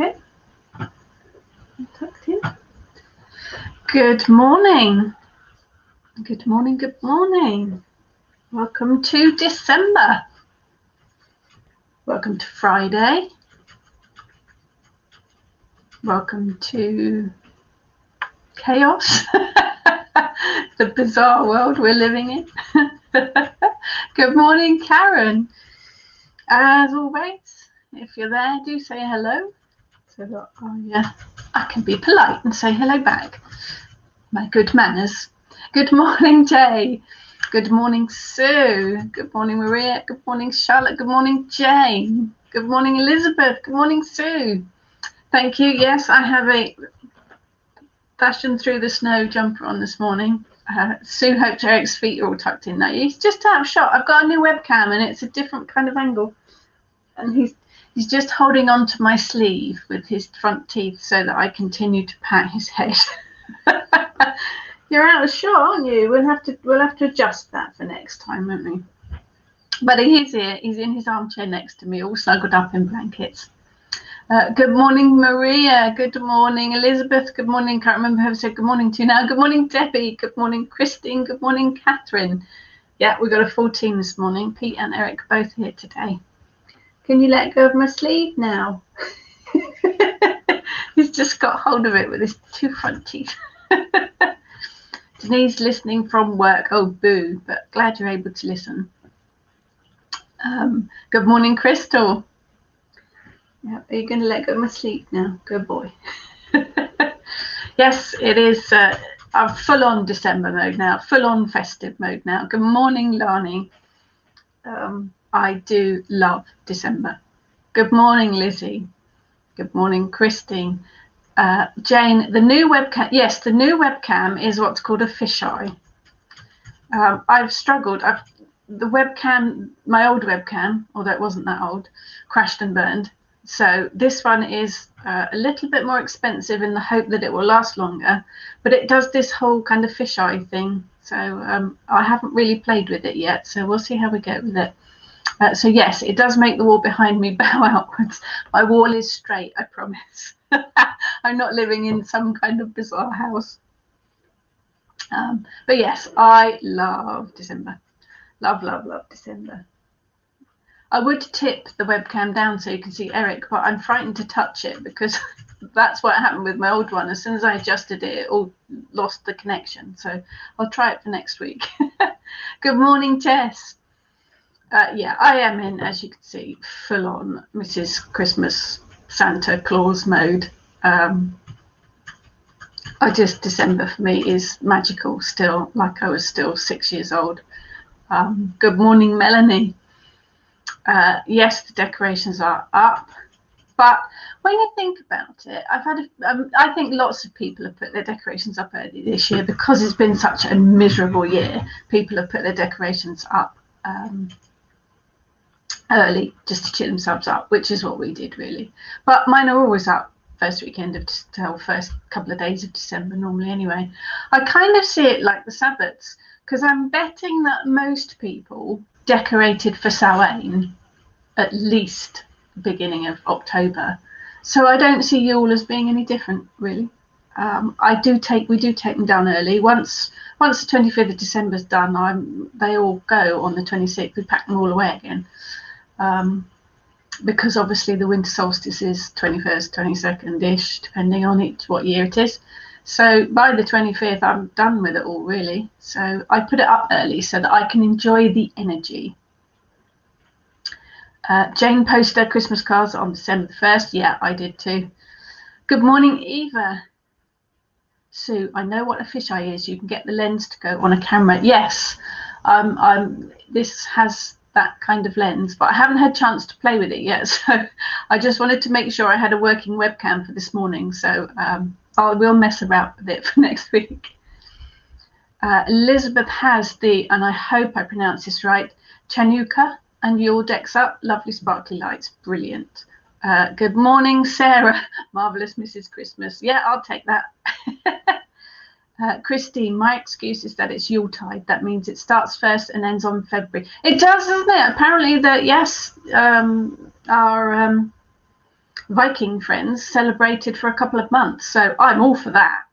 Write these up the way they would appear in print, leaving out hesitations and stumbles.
Okay. Tucked in. Good morning. Good morning. Good morning. Welcome to December. Welcome to Friday. Welcome to chaos. The bizarre world we're living in. Good morning, Karen. As always, if you're there, do say hello so that I can be polite and say hello back. My good manners. Good morning, Jay. Good morning, Sue. Good morning, Maria. Good morning, Charlotte. Good morning, Jane. Good morning, Elizabeth. Good morning, Sue. Thank you. Yes, I have a dashing through the snow jumper on this morning. Sue hopes Eric's feet are all tucked in now. He's just out of shot. I've got a new webcam and it's a different kind of angle. And he's just holding on to my sleeve with his front teeth so that I continue to pat his head. You're out of shot, aren't you? We'll have to adjust that for next time, won't we? But he is here. He's in his armchair next to me, all snuggled up in blankets. Good morning, Maria. Good morning, Elizabeth. Good morning. Can't remember who I said good morning to now. Good morning, Debbie. Good morning, Christine. Good morning, Catherine. Yeah, we got a full team this morning. Pete and Eric both here today. Can you let go of my sleeve now? He's just got hold of it with his two front teeth. Denise listening from work. Oh, boo, but glad you're able to listen. Good morning, Crystal. Yeah, are you going to let go of my sleeve now? Good boy. Yes, it is. I'm full-on December mode now, full-on festive mode now. Good morning, Lani. I do love December. Good morning, Lizzie. Good morning, Christine. Jane, the new webcam. Yes, the new webcam is what's called a fisheye. I've struggled. The webcam, my old webcam, although it wasn't that old, crashed and burned. So this one is a little bit more expensive in the hope that it will last longer, but it does this whole kind of fisheye thing. So I haven't really played with it yet. So we'll see how we go with it. So yes, it does make the wall behind me bow outwards. My wall is straight, I promise. I'm not living in some kind of bizarre house. But yes, I love December. Love, love, love December. I would tip the webcam down so you can see Eric, but I'm frightened to touch it because that's what happened with my old one. As soon as I adjusted it, it all lost the connection. So I'll try it for next week. Good morning, Jess. Yeah, I am in, as you can see, full-on Mrs. Christmas Santa Claus mode. December for me is magical still, like I was still 6 years old. Good morning, Melanie. Yes, the decorations are up, but when you think about it, I think lots of people have put their decorations up early this year because it's been such a miserable year. People have put their decorations up early just to cheer themselves up, which is what we did really. But mine are always up first weekend of first couple of days of December normally anyway. I kind of see it like the Sabbats because I'm betting that most people decorated for Samhain at least the beginning of October. So I don't see Yule as being any different really. We do take them down early. Once the 25th of December is done, they all go on the 26th. We pack them all away again. Because obviously the winter solstice is 21st, 22nd-ish, depending on what year it is. So by the 25th, I'm done with it all, really. So I put it up early so that I can enjoy the energy. Jane posted her Christmas cards on December the 1st. Yeah, I did too. Good morning, Eva. Sue, I know what a fisheye is. You can get the lens to go on a camera. Yes, this has that kind of lens, but I haven't had a chance to play with it yet. So I just wanted to make sure I had a working webcam for this morning. So I will mess around with it for next week. Elizabeth has and I hope I pronounce this right, Chanuka and Yule decks up. Lovely sparkly lights. Brilliant. Good morning, Sarah. Marvelous Mrs. Christmas. Yeah, I'll take that. Christine, my excuse is that it's Yuletide. That means it starts first and ends on February. It does, doesn't it? Apparently, yes, our Viking friends celebrated for a couple of months. So I'm all for that.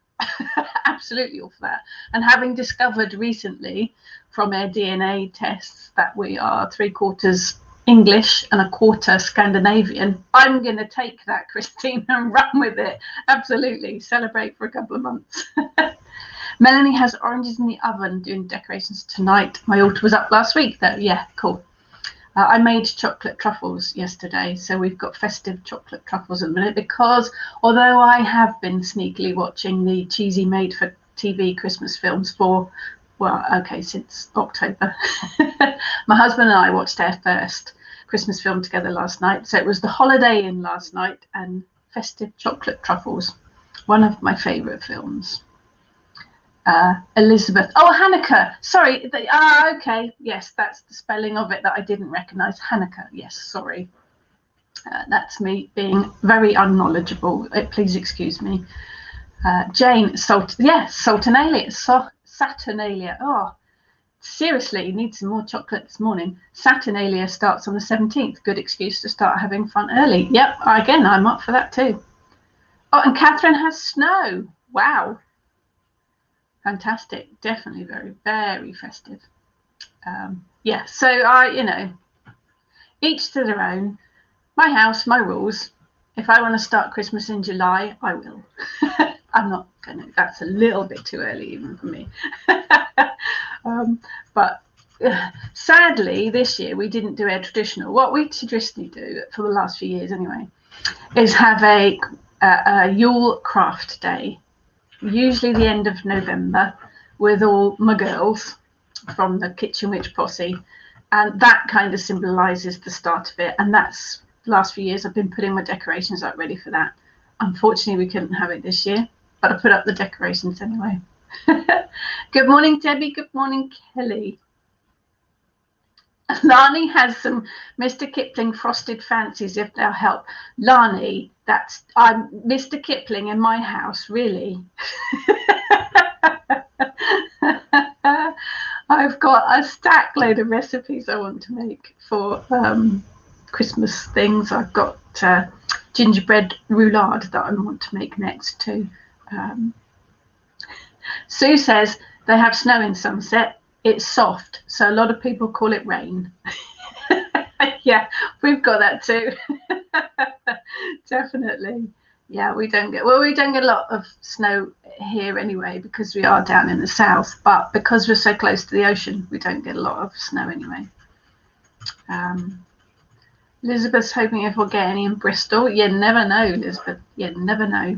Absolutely all for that. And having discovered recently from our DNA tests that we are 3/4 English and 1/4 Scandinavian, I'm going to take that, Christine, and run with it. Absolutely. Celebrate for a couple of months. Melanie has oranges in the oven doing decorations tonight. My altar was up last week, though. Yeah, cool. I made chocolate truffles yesterday, so we've got festive chocolate truffles at the minute because although I have been sneakily watching the cheesy made-for-TV Christmas films since October, my husband and I watched our first Christmas film together last night. So it was The Holiday Inn last night and Festive Chocolate Truffles, one of my favourite films. Elizabeth. Oh, Hanukkah. Sorry. Okay. Yes, that's the spelling of it that I didn't recognise. Hanukkah. Yes, sorry. That's me being very unknowledgeable. Please excuse me. Jane. Saturnalia. Saturnalia. Oh, seriously, you need some more chocolate this morning. Saturnalia starts on the 17th. Good excuse to start having fun early. Yep. Again, I'm up for that too. Oh, and Catherine has snow. Wow. Fantastic. Definitely very, very festive. Yeah, so each to their own. My house, my rules. If I want to start Christmas in July, I will. I'm not going to. That's a little bit too early even for me. But sadly, this year we didn't do our traditional. What we traditionally do for the last few years anyway is have a Yule craft day. Usually the end of November, with all my girls from the Kitchen Witch posse, and that kind of symbolises the start of it. And that's the last few years I've been putting my decorations up ready for that. Unfortunately, we couldn't have it this year, but I put up the decorations anyway. Good morning, Debbie. Good morning, Kelly. Lani has some Mr. Kipling frosted fancies, if they'll help. Lani, I'm Mr. Kipling in my house, really. I've got a stack load of recipes I want to make for Christmas things. I've got gingerbread roulade that I want to make next too. Sue says they have snow in Sunset. It's soft, so a lot of people call it rain. Yeah, we've got that too. Definitely. Yeah, we don't get a lot of snow here anyway because we are down in the south, but because we're so close to the ocean, we don't get a lot of snow anyway. Elizabeth's hoping if we'll get any in Bristol. You never know, Elizabeth. You never know.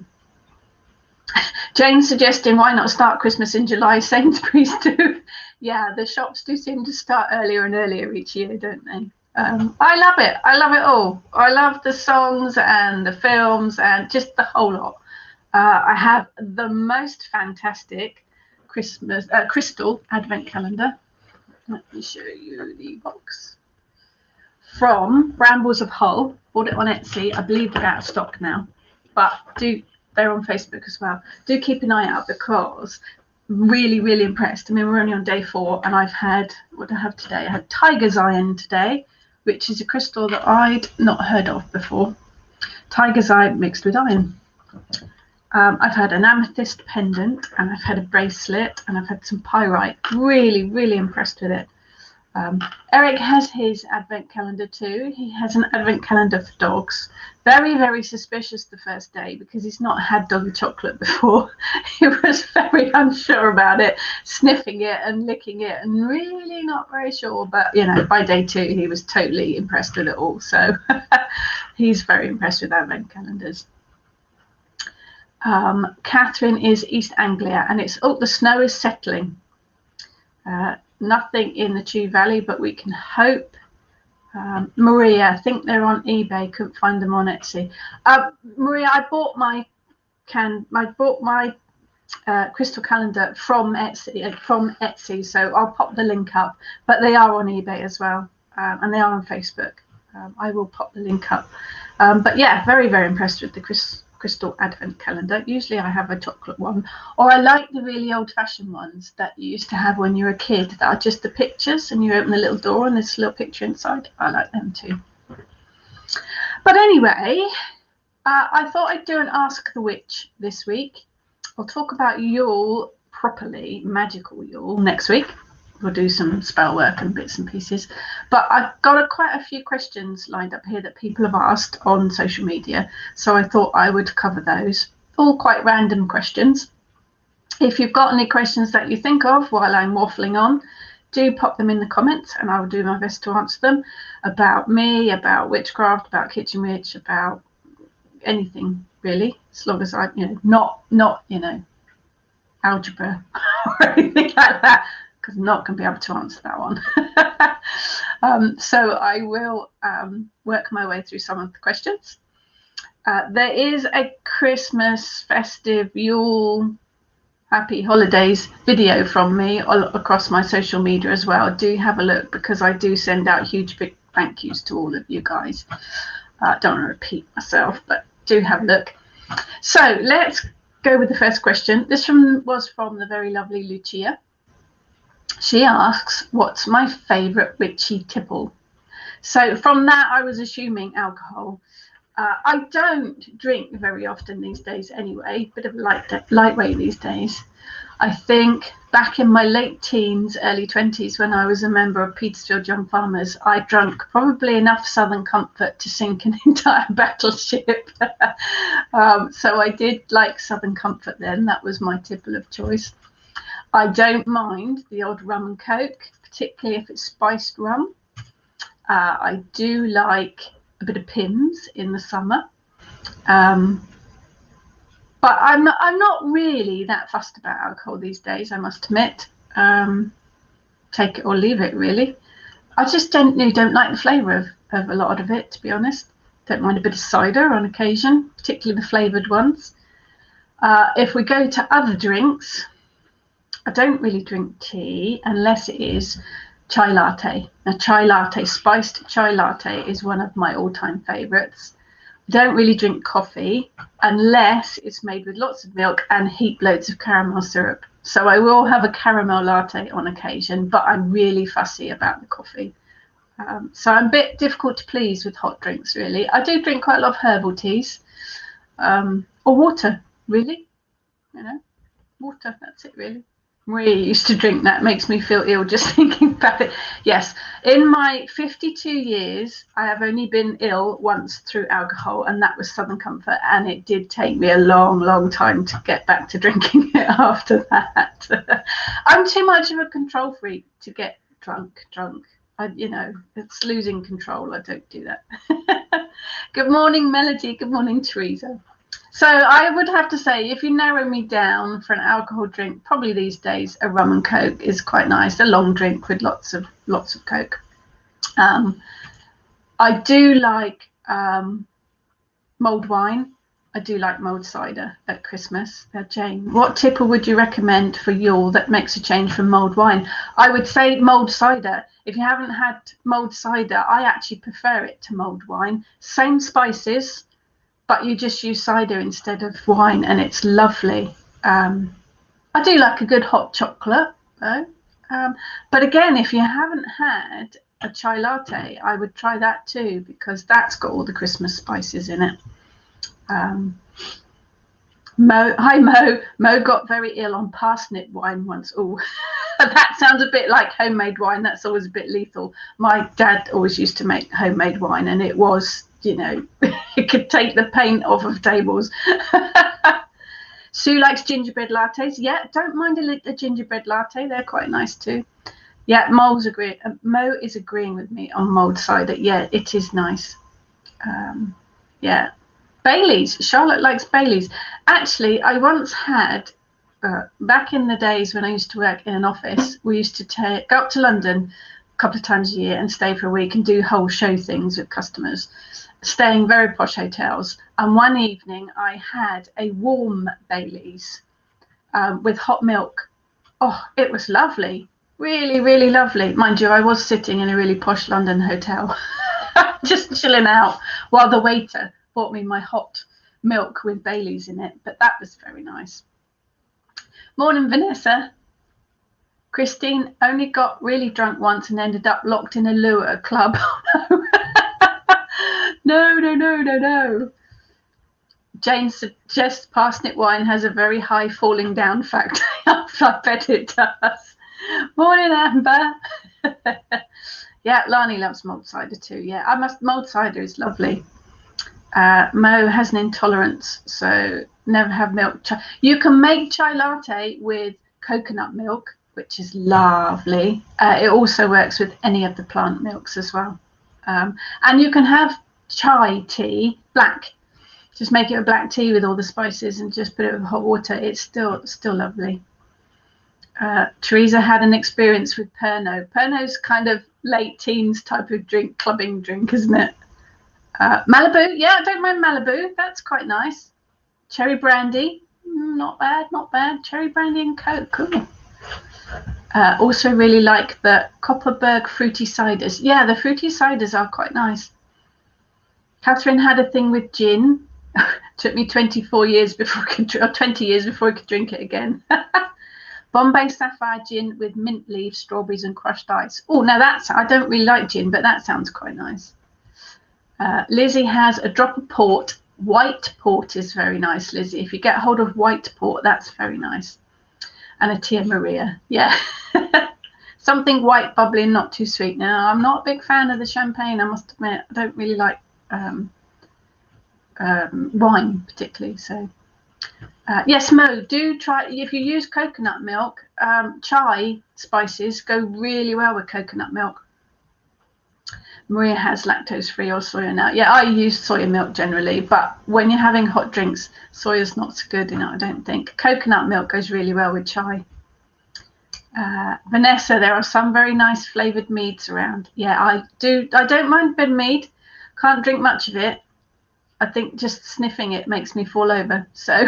Jane's suggesting why not start Christmas in July? Sainsbury's do. Yeah, the shops do seem to start earlier and earlier each year, don't they? I love it. I love it all. I love the songs and the films and just the whole lot. I have the most fantastic Christmas crystal advent calendar. Let me show you the box. From Brambles of Hull. Bought it on Etsy. I believe they're out of stock now, but they're on Facebook as well. Do keep an eye out because really, really impressed. I mean, we're only on day 4 and I've had, what did I have today? I had Tiger's Iron today, which is a crystal that I'd not heard of before. Tiger's Eye mixed with iron. I've had an amethyst pendant and I've had a bracelet and I've had some pyrite. Really, really impressed with it. Eric has his advent calendar too. He has an advent calendar for dogs. Very, very suspicious the first day because he's not had doggy chocolate before. He was very unsure about it, sniffing it and licking it and really not very sure. But, by day 2, he was totally impressed with it all. So he's very impressed with advent calendars. Catherine is East Anglia and the snow is settling. Nothing in the Chew Valley, but we can hope. Maria, I think they're on eBay. Couldn't find them on Etsy. Maria, I bought my crystal calendar from Etsy, so I'll pop the link up. But they are on eBay as well, and they are on Facebook. I will pop the link up. But yeah, very, very impressed with the crystal advent calendar. Usually I have a chocolate one, or I like the really old-fashioned ones that you used to have when you were a kid that are just the pictures and you open the little door and there's a little picture inside. I like them too. But anyway, I thought I'd do an Ask the Witch this week. I'll talk about Yule properly, magical Yule, next week. We'll do some spell work and bits and pieces. But I've got quite a few questions lined up here that people have asked on social media. So I thought I would cover those. All quite random questions. If you've got any questions that you think of while I'm waffling on, do pop them in the comments and I will do my best to answer them. About me, about witchcraft, about Kitchen Witch, about anything really, as long as I, not algebra or anything like that, because I'm not going to be able to answer that one. So I will work my way through some of the questions. There is a Christmas festive Yule happy holidays video from me all across my social media as well. Do have a look, because I do send out huge big thank yous to all of you guys. Don't want to repeat myself, but do have a look. So let's go with the first question. This was from the very lovely Lucia. She asks, what's my favourite witchy tipple? So from that, I was assuming alcohol. I don't drink very often these days anyway, bit of lightweight these days. I think back in my late teens, early 20s, when I was a member of Petersfield Young Farmers, I drank probably enough Southern Comfort to sink an entire battleship. So I did like Southern Comfort then. That was my tipple of choice. I don't mind the odd rum and coke, particularly if it's spiced rum. I do like a bit of Pimm's in the summer, but I'm not really that fussed about alcohol these days, I must admit. Take it or leave it, really. I just don't like the flavour of a lot of it, to be honest. Don't mind a bit of cider on occasion, particularly the flavoured ones. If we go to other drinks, I don't really drink tea unless it is chai latte. A chai latte, spiced chai latte, is one of my all-time favourites. I don't really drink coffee unless it's made with lots of milk and heap loads of caramel syrup. So I will have a caramel latte on occasion, but I'm really fussy about the coffee. So I'm a bit difficult to please with hot drinks, really. I do drink quite a lot of herbal teas, or water, really. Water, that's it, really. Really used to drink that. Makes me feel ill just thinking about it. Yes, in my 52 years, I have only been ill once through alcohol, and that was Southern Comfort, and it did take me a long time to get back to drinking it after that. I'm too much of a control freak to get drunk. It's losing control. I don't do that. Good morning, Melody. Good morning, Teresa. So I would have to say, if you narrow me down for an alcohol drink, probably these days a rum and coke is quite nice. A long drink with lots of coke. I do like mulled wine. I do like mulled cider at Christmas. Jane, what tipple would you recommend for Yule that makes a change from mulled wine? I would say mulled cider. If you haven't had mulled cider, I actually prefer it to mulled wine. Same spices, but you just use cider instead of wine, and it's lovely. I do like a good hot chocolate, though. But again, if you haven't had a chai latte, I would try that too, because that's got all the Christmas spices in it. Hi Mo. Mo got very ill on parsnip wine once. Oh, that sounds a bit like homemade wine. That's always a bit lethal. My dad always used to make homemade wine, and it was, it could take the paint off of tables. Sue likes gingerbread lattes. Yeah, don't mind a gingerbread latte. They're quite nice too. Yeah, Mo is agreeing with me on mulled cider. Yeah, it is nice. Yeah. Baileys. Charlotte likes Baileys. Actually, I once had, back in the days when I used to work in an office, we used to go up to London a couple of times a year and stay for a week and do whole show things with customers, staying very posh hotels. And one evening I had a warm Baileys with hot milk. Oh, it was lovely. Really, really lovely. Mind you, I was sitting in a really posh London hotel, just chilling out while the waiter bought me my hot milk with Baileys in it. But that was very nice. Morning, Vanessa. Christine only got really drunk once and ended up locked in a loo at a club. No. Jane suggests parsnip wine has a very high falling down factor. I bet it does. Morning, Amber. Yeah, Lani loves mulled cider too. Yeah, mulled cider is lovely. Mo has an intolerance, so never have milk. You can make chai latte with coconut milk, which is lovely. It also works with any of the plant milks as well. And you can have chai tea, black. Just make it a black tea with all the spices and just put it with hot water. It's still lovely. Teresa had an experience with Pernod. Pernod's kind of late teens type of drink, clubbing drink, isn't it? Malibu, yeah, I don't mind Malibu. That's quite nice. Cherry brandy, not bad, not bad. Cherry brandy and Coke, cool. Also really like the Kopparberg fruity ciders. Yeah, the fruity ciders are quite nice. Catherine had a thing with gin. Took me 24 years before I could, or 20 years before I could drink it again. Bombay Sapphire gin with mint leaves, strawberries, and crushed ice. Oh, now I don't really like gin, but that sounds quite nice. Lizzie has a drop of port. White port is very nice, Lizzie. If you get hold of white port, that's very nice. And a Tia Maria, yeah. Something white, bubbly, and not too sweet. Now, I'm not a big fan of the champagne, I must admit. I don't really like wine particularly. So, yes, Mo, do try. If you use coconut milk, chai spices go really well with coconut milk. Maria has lactose-free or soya now. Yeah, I use soya milk generally, but when you're having hot drinks, soya's not so good, I don't think. Coconut milk goes really well with chai. Vanessa, there are some very nice flavoured meads around. Yeah, I don't mind a bit of mead. Can't drink much of it. I think just sniffing it makes me fall over. So,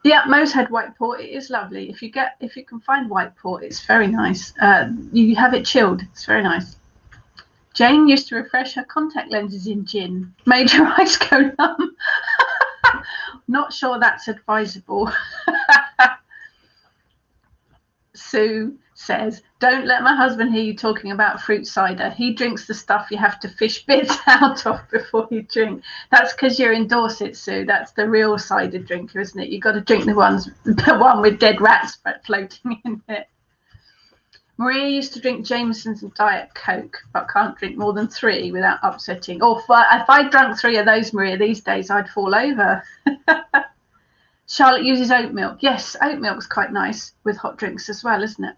yeah, Mo's had white port. It is lovely. If you can find white port, it's very nice. You have it chilled. It's very nice. Jane used to refresh her contact lenses in gin. Made her eyes go numb. Not sure that's advisable. Sue says, don't let my husband hear you talking about fruit cider. He drinks the stuff you have to fish bits out of before you drink. That's because you're in Dorset, Sue. That's the real cider drinker, isn't it? You've got to drink the one with dead rats floating in it. Maria used to drink Jameson's and Diet Coke, but can't drink more than 3 without upsetting. Or if I drank 3 of those, Maria, these days I'd fall over. Charlotte uses oat milk. Yes, oat milk's quite nice with hot drinks as well, isn't it?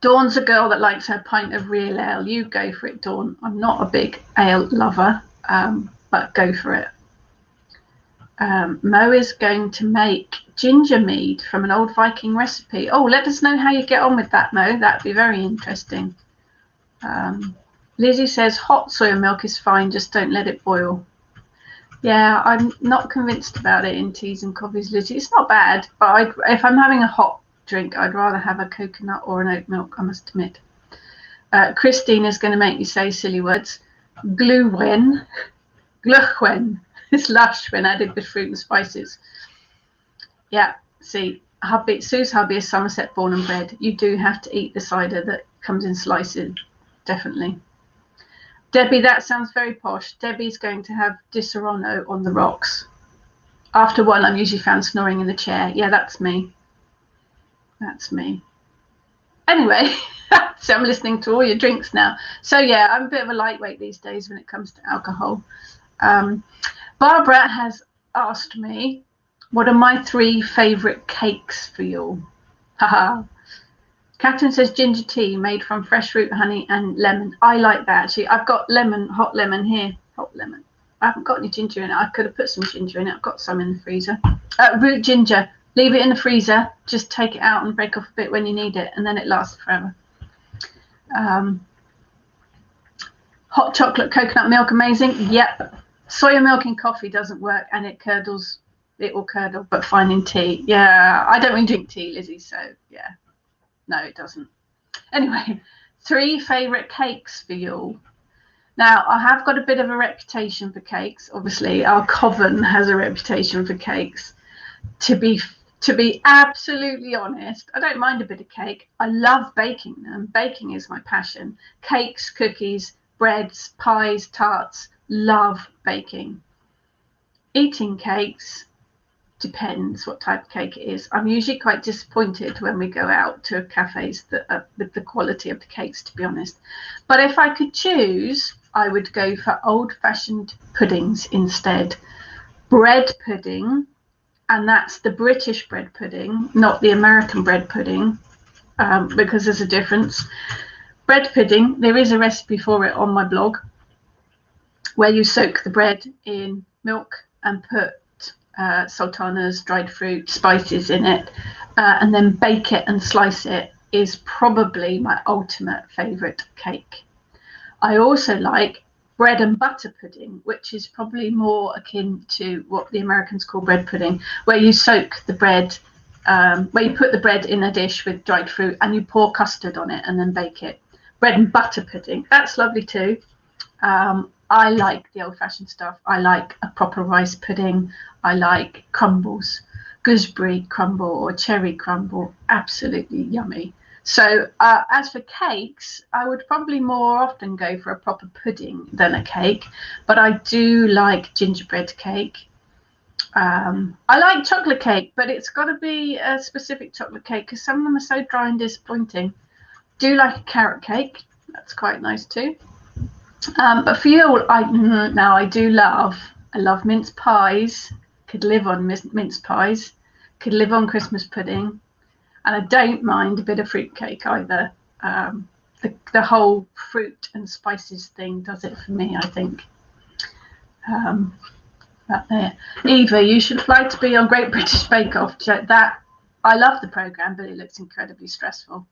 Dawn's a girl that likes her pint of real ale. You go for it, Dawn. I'm not a big ale lover, but go for it. Mo is going to make ginger mead from an old Viking recipe. Oh, let us know how you get on with that, Mo. That'd be very interesting. Lizzie says hot soya milk is fine, just don't let it boil. Yeah, I'm not convinced about it in teas and coffees, Lizzie. It's not bad, but if I'm having a hot drink, I'd rather have a coconut or an oat milk, I must admit. Christine is going to make me say silly words. Gluwen. It's lush when added with fruit and spices. Yeah, see, Sue's hubby is Somerset born and bred. You do have to eat the cider that comes in slices, definitely. Debbie, that sounds very posh. Debbie's going to have Disaronno on the rocks. After one, I'm usually found snoring in the chair. Yeah, that's me. That's me. Anyway, so I'm listening to all your drinks now. So yeah, I'm a bit of a lightweight these days when it comes to alcohol. Barbara has asked me, what are my 3 favourite cakes for you? Haha. Catherine says ginger tea made from fresh fruit, honey, and lemon. I like that, actually. I've got hot lemon here. Hot lemon. I haven't got any ginger in it. I could have put some ginger in it. I've got some in the freezer. Root ginger. Leave it in the freezer. Just take it out and break off a bit when you need it, and then it lasts forever. Hot chocolate coconut milk, amazing. Yep. Soya milk in coffee doesn't work, and it curdles. It will curdle, but fine in tea. Yeah, I don't really drink tea, Lizzie, so yeah. No, it doesn't. Anyway, 3 favourite cakes for you. Now, I have got a bit of a reputation for cakes. Obviously, our coven has a reputation for cakes. To be absolutely honest, I don't mind a bit of cake. I love baking them. Baking is my passion. Cakes, cookies, breads, pies, tarts, love baking. Eating cakes depends what type of cake it is. I'm usually quite disappointed when we go out to cafes that with the quality of the cakes, to be honest. But if I could choose, I would go for old-fashioned puddings instead. Bread pudding, and that's the British bread pudding, not the American bread pudding, because there's a difference. Bread pudding, there is a recipe for it on my blog, where you soak the bread in milk and put sultanas, dried fruit, spices in it, and then bake it and slice it, is probably my ultimate favourite cake. I also like bread and butter pudding, which is probably more akin to what the Americans call bread pudding, where you soak the bread, where you put the bread in a dish with dried fruit and you pour custard on it and then bake it. Bread and butter pudding, that's lovely too. I like the old-fashioned stuff. I like a proper rice pudding. I like crumbles, gooseberry crumble or cherry crumble, absolutely yummy. So as for cakes, I would probably more often go for a proper pudding than a cake, but I do like gingerbread cake. I like chocolate cake, but it's got to be a specific chocolate cake because some of them are so dry and disappointing. Do like a carrot cake. That's quite nice too. But for you, I love mince pies. Could live on mince pies. Could live on Christmas pudding, and I don't mind a bit of fruitcake either. The whole fruit and spices thing does it for me, I think. That there, Eva, you should fly to be on Great British Bake Off. That I love the programme, but it looks incredibly stressful.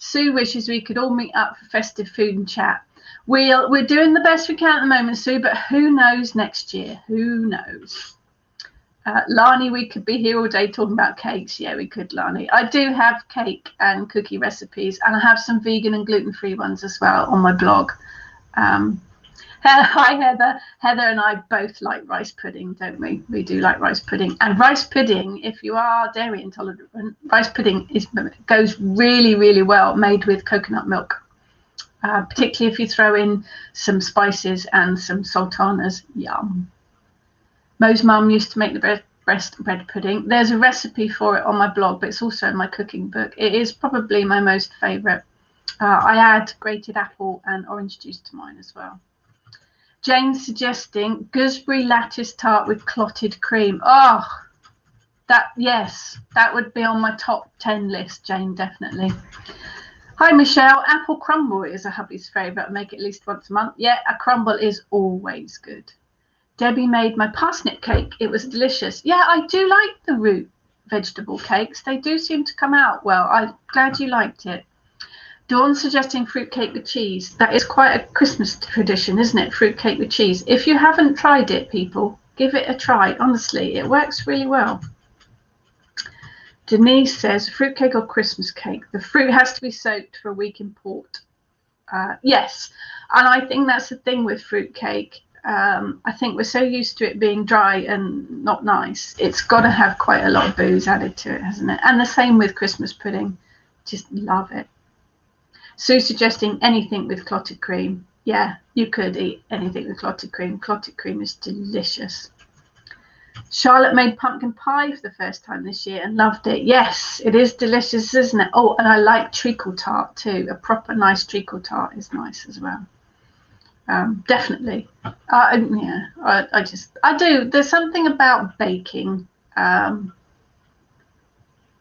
Sue wishes we could all meet up for festive food and chat. We're doing the best we can at the moment, Sue, but who knows next year? Who knows? Lani, we could be here all day talking about cakes. Yeah, we could, Lani. I do have cake and cookie recipes, and I have some vegan and gluten-free ones as well on my blog. Hi, Heather. Heather and I both like rice pudding, don't we? We do like rice pudding. And rice pudding, if you are dairy intolerant, rice pudding goes really, really well made with coconut milk, particularly if you throw in some spices and some sultanas. Yum. Mo's mum used to make the bread pudding. There's a recipe for it on my blog, but it's also in my cooking book. It is probably my most favourite. I add grated apple and orange juice to mine as well. Jane's suggesting gooseberry lattice tart with clotted cream. Oh, that would be on my top 10 list, Jane, definitely. Hi, Michelle. Apple crumble is a hubby's favourite. I make it at least once a month. Yeah, a crumble is always good. Debbie made my parsnip cake. It was delicious. Yeah, I do like the root vegetable cakes. They do seem to come out well. I'm glad you liked it. Dawn suggesting fruitcake with cheese. That is quite a Christmas tradition, isn't it? Fruitcake with cheese. If you haven't tried it, people, give it a try. Honestly, it works really well. Denise says, fruitcake or Christmas cake? The fruit has to be soaked for a week in port. Yes, and I think that's the thing with fruitcake. I think we're so used to it being dry and not nice. It's got to have quite a lot of booze added to it, hasn't it? And the same with Christmas pudding. Just love it. Sue suggesting anything with clotted cream. Yeah, you could eat anything with clotted cream. Clotted cream is delicious. Charlotte made pumpkin pie for the first time this year and loved it. Yes, it is delicious, isn't it? Oh, and I like treacle tart too. A proper nice treacle tart is nice as well. Definitely. I do. There's something about baking.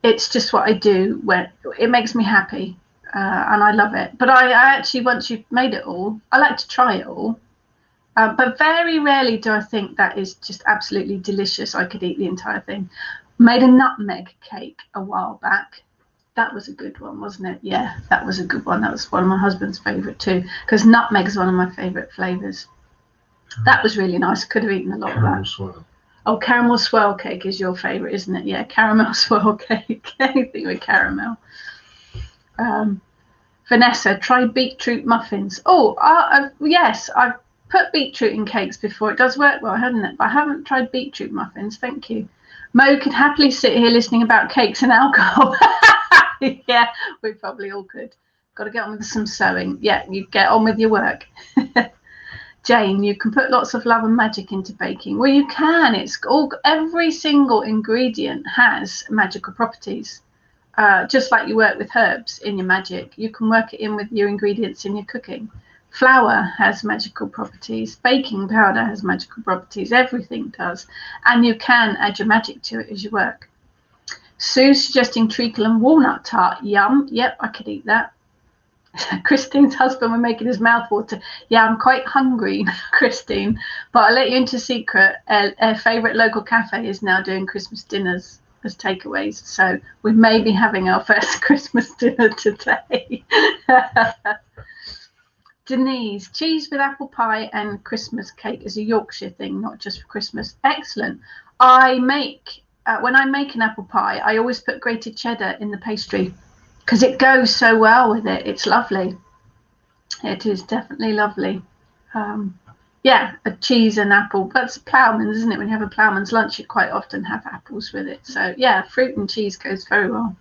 It's just what I do when it makes me happy. And I love it. But I actually, once you've made it all, I like to try it all. But very rarely do I think that is just absolutely delicious. I could eat the entire thing. Made a nutmeg cake a while back. That was a good one, wasn't it? Yeah, that was a good one. That was one of my husband's favourite too, because nutmeg is one of my favourite flavours. That was really nice. Could have eaten a lot of that. Swirl. Oh, caramel swirl cake is your favourite, isn't it? Yeah, caramel swirl cake. Anything with caramel. Vanessa, try beetroot muffins. Oh, yes, I've put beetroot in cakes before. It does work well, hasn't it? But I haven't tried beetroot muffins. Thank you. Mo could happily sit here listening about cakes and alcohol. Yeah, we probably all could. Got to get on with some sewing. Yeah, you get on with your work. Jane, you can put lots of love and magic into baking. Well, you can. It's all, every single ingredient has magical properties. Just like you work with herbs in your magic, you can work it in with your ingredients in your cooking. Flour has magical properties. Baking powder has magical properties. Everything does. And you can add your magic to it as you work. Sue's suggesting treacle and walnut tart. Yum. Yep, I could eat that. Christine's husband was making his mouth water. Yeah, I'm quite hungry, Christine, but I'll let you into a secret. Our favourite local cafe is now doing Christmas dinners as takeaways, so we may be having our first Christmas dinner today. Denise, cheese with apple pie and Christmas cake is a Yorkshire thing, not just for Christmas. Excellent. I make, when I make an apple pie, I always put grated cheddar in the pastry, because it goes so well with it. It's lovely. It is definitely lovely. Yeah, a cheese and apple. That's ploughman's, isn't it? When you have a ploughman's lunch, you quite often have apples with it. So yeah, fruit and cheese goes very well.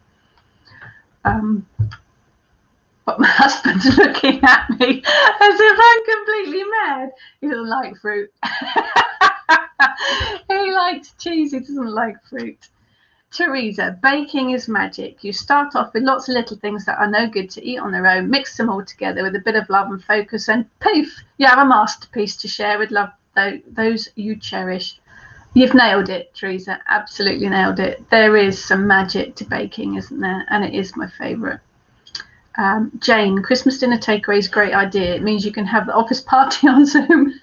But my husband's looking at me as if I'm completely mad. He doesn't like fruit. He likes cheese. He doesn't like fruit. Teresa, baking is magic. You start off with lots of little things that are no good to eat on their own, mix them all together with a bit of love and focus, and poof, you have a masterpiece to share with love, those you cherish. You've nailed it, Teresa. Absolutely nailed it. There is some magic to baking, isn't there? And it is my favourite. Jane, Christmas dinner takeaway is a great idea. It means you can have the office party on Zoom.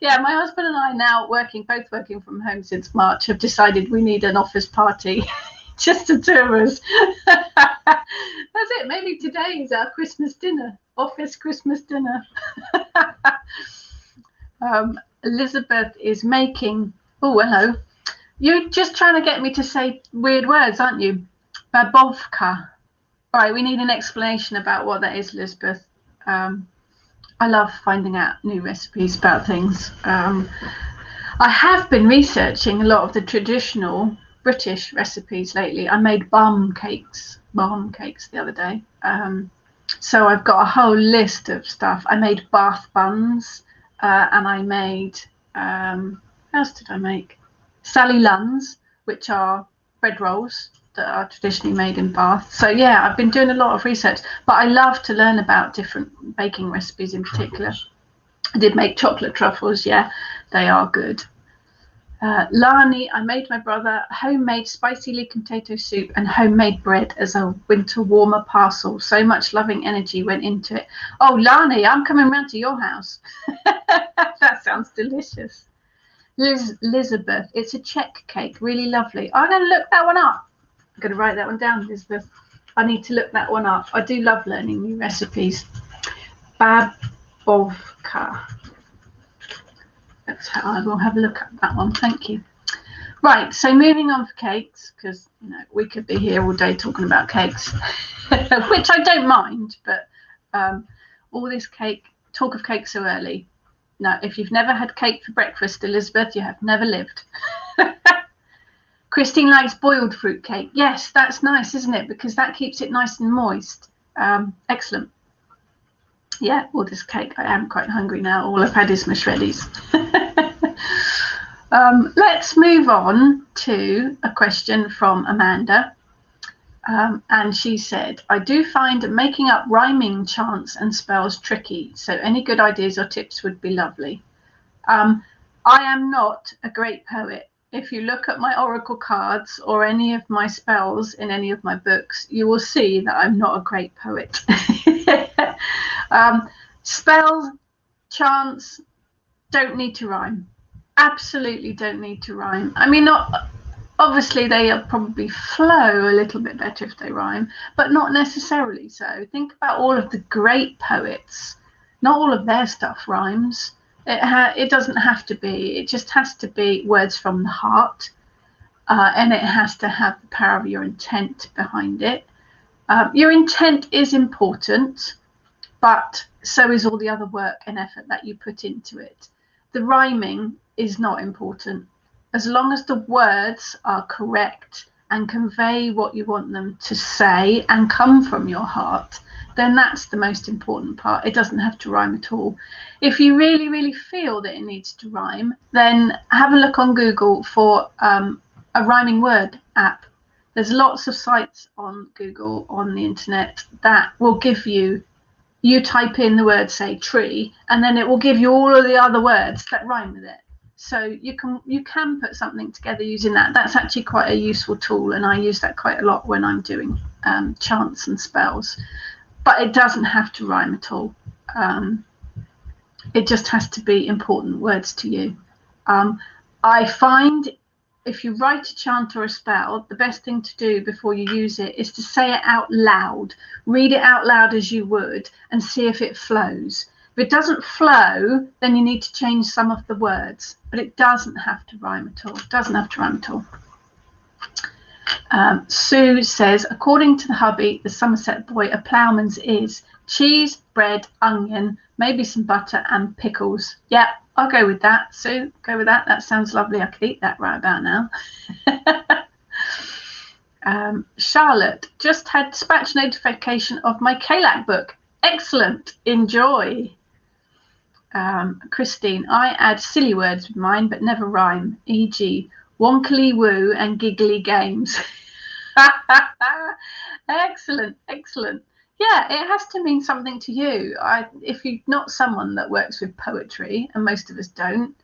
Yeah, my husband and I, now both working from home since March, have decided we need an office party, just the two of us. That's it. Maybe today is our Christmas dinner, office Christmas dinner. Elizabeth is making. Oh, hello. You're just trying to get me to say weird words, aren't you? Babovka. All right, we need an explanation about what that is, Elizabeth. I love finding out new recipes about things. I have been researching a lot of the traditional British recipes lately. I made balm cakes the other day. So I've got a whole list of stuff. I made Bath buns, and I made, what else did I make? Sally Lunns, which are bread rolls that are traditionally made in Bath. So yeah, I've been doing a lot of research, but I love to learn about different baking recipes in particular. I did make chocolate truffles. Yeah, they are good. Lani, I made my brother homemade spicy leek and potato soup and homemade bread as a winter warmer parcel. So much loving energy went into it. Oh, Lani, I'm coming round to your house. That sounds delicious. Elizabeth, it's a Czech cake, really lovely. I'm going to look that one up. I'm going to write that one down, Elizabeth. I need to look that one up. I do love learning new recipes. Babovka. That's how I will have a look at that one. Thank you. Right, so moving on for cakes, because we could be here all day talking about cakes, which I don't mind, but all this talk of cake so early. No, if you've never had cake for breakfast, Elizabeth, you have never lived. Christine likes boiled fruit cake. Yes, that's nice, isn't it? Because that keeps it nice and moist. Excellent. Yeah, all this cake. I am quite hungry now. All I've had is my shreddies. Let's move on to a question from Amanda. And she said, I do find making up rhyming chants and spells tricky. So any good ideas or tips would be lovely. I am not a great poet. If you look at my oracle cards or any of my spells in any of my books, you will see that I'm not a great poet. Spells, chants don't need to rhyme. Absolutely don't need to rhyme. I mean, obviously they probably flow a little bit better if they rhyme, but not necessarily so. Think about all of the great poets. Not all of their stuff rhymes. It doesn't have to be. It just has to be words from the heart, and it has to have the power of your intent behind it. Your intent is important, but so is all the other work and effort that you put into it. The rhyming is not important. As long as the words are correct and convey what you want them to say and come from your heart, then that's the most important part. It doesn't have to rhyme at all. If you really, really feel that it needs to rhyme, then have a look on Google for a rhyming word app. There's lots of sites on Google, on the internet, that will give you type in the word, say tree, and then it will give you all of the other words that rhyme with it. So you can put something together using that. That's actually quite a useful tool, and I use that quite a lot when I'm doing chants and spells. But it doesn't have to rhyme at all. It just has to be important words to you. I find if you write a chant or a spell, the best thing to do before you use it is to say it out loud. Read it out loud as you would and see if it flows. If it doesn't flow, then you need to change some of the words, but it doesn't have to rhyme at all. It doesn't have to rhyme at all. Sue says, according to the hubby, the Somerset boy, a ploughman's is cheese, bread, onion, maybe some butter and pickles. Yeah, I'll go with that, Sue. Go with that. That sounds lovely. I could eat that right about now. Charlotte, just had dispatch notification of my KLAC book. Excellent. Enjoy. Christine, I add silly words with mine, but never rhyme, e.g. wonkily woo and giggly games. Excellent, excellent. Yeah, it has to mean something to you. If you're not someone that works with poetry, and most of us don't,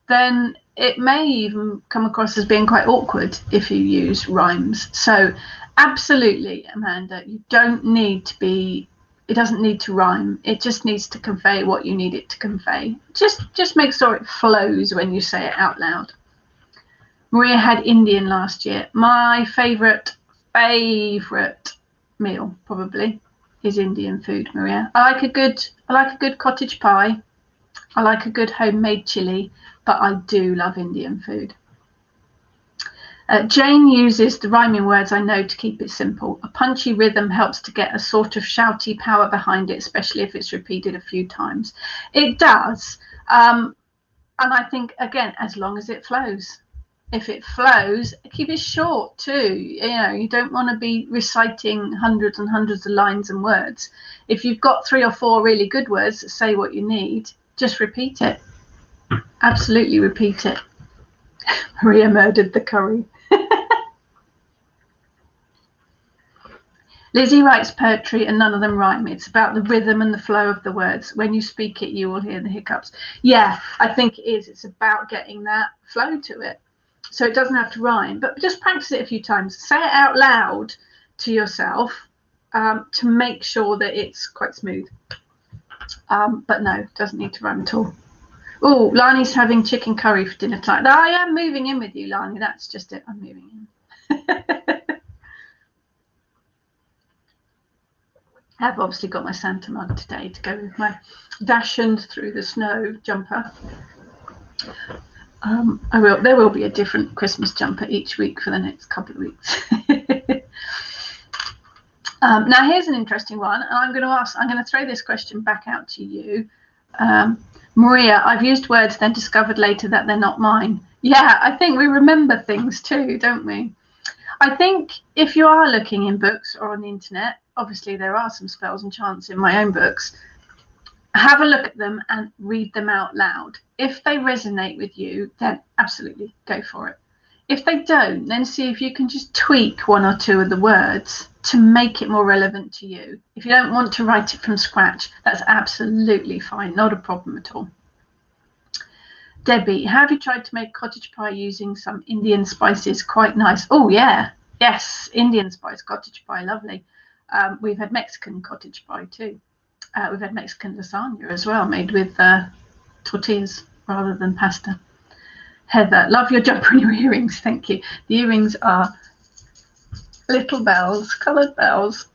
then it may even come across as being quite awkward if you use rhymes. So absolutely, Amanda, you don't need to be, it doesn't need to rhyme. It just needs to convey what you need it to convey. Just make sure it flows when you say it out loud. Maria had Indian last year. My favorite meal probably is Indian food, Maria. I like a good cottage pie. I like a good homemade chili, but I do love Indian food. Jane uses the rhyming words I know to keep it simple. A punchy rhythm helps to get a sort of shouty power behind it, especially if it's repeated a few times. It does. And I think, again, as long as it flows. If it flows, keep it short too. You don't want to be reciting hundreds and hundreds of lines and words. If you've got 3 or 4 really good words that say what you need, just repeat it. Absolutely repeat it. Maria murdered the curry. Lizzie writes poetry and none of them rhyme. It's about the rhythm and the flow of the words. When you speak it, you will hear the hiccups. Yeah, I think it is. It's about getting that flow to it. So it doesn't have to rhyme, but just practice it a few times. Say it out loud to yourself to make sure that it's quite smooth. But no, it doesn't need to rhyme at all. Oh, Lani's having chicken curry for dinner tonight. I am moving in with you, Lani. That's just it. I'm moving in. I've obviously got my Santa mug today to go with my Dashing Through the Snow jumper. There will be a different Christmas jumper each week for the next couple of weeks. Now here's an interesting one, and I'm going to throw this question back out to you. Maria, I've used words then discovered later that they're not mine. Yeah, I think we remember things too, don't we? I think if you are looking in books or on the internet, obviously there are some spells and chants in my own books, have a look at them and read them out loud. If they resonate with you, then absolutely go for it. If they don't, then see if you can just tweak 1 or 2 of the words to make it more relevant to you. If you don't want to write it from scratch, that's absolutely fine, not a problem at all. Debbie, have you tried to make cottage pie using some Indian spices? Quite nice. Oh, yeah. Yes, Indian spice cottage pie, lovely. We've had Mexican cottage pie too. We've had Mexican lasagna as well, made with tortillas rather than pasta. Heather, love your jumper and your earrings. Thank you. The earrings are little bells, coloured bells.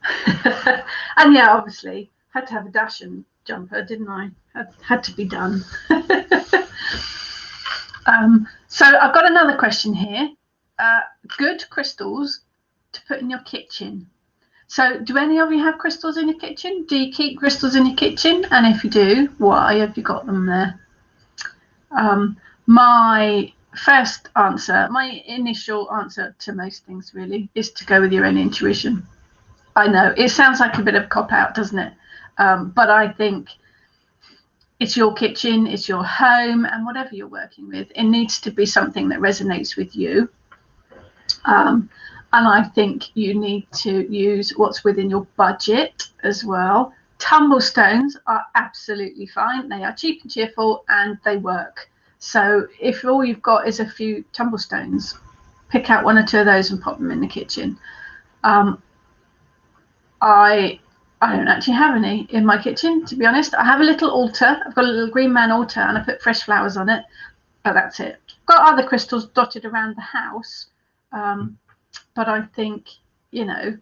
And yeah, obviously, had to have a Dashing jumper, didn't I? Had to be done. So I've got another question here. Good crystals to put in your kitchen. So do any of you have crystals in your kitchen? Do you keep crystals in your kitchen? And if you do, why have you got them there? My first answer, my initial answer to most things really, is to go with your own intuition. I know it sounds like a bit of a cop out, doesn't it? But I think it's your kitchen, it's your home, and whatever you're working with, it needs to be something that resonates with you. And I think you need to use what's within your budget as well. Tumblestones are absolutely fine. They are cheap and cheerful and they work. So if all you've got is a few tumblestones, pick out one or two of those and pop them in the kitchen. I don't actually have any in my kitchen, to be honest. I have a little altar. I've got a little green man altar and I put fresh flowers on it, but that's it. I've got other crystals dotted around the house, but I think, you know,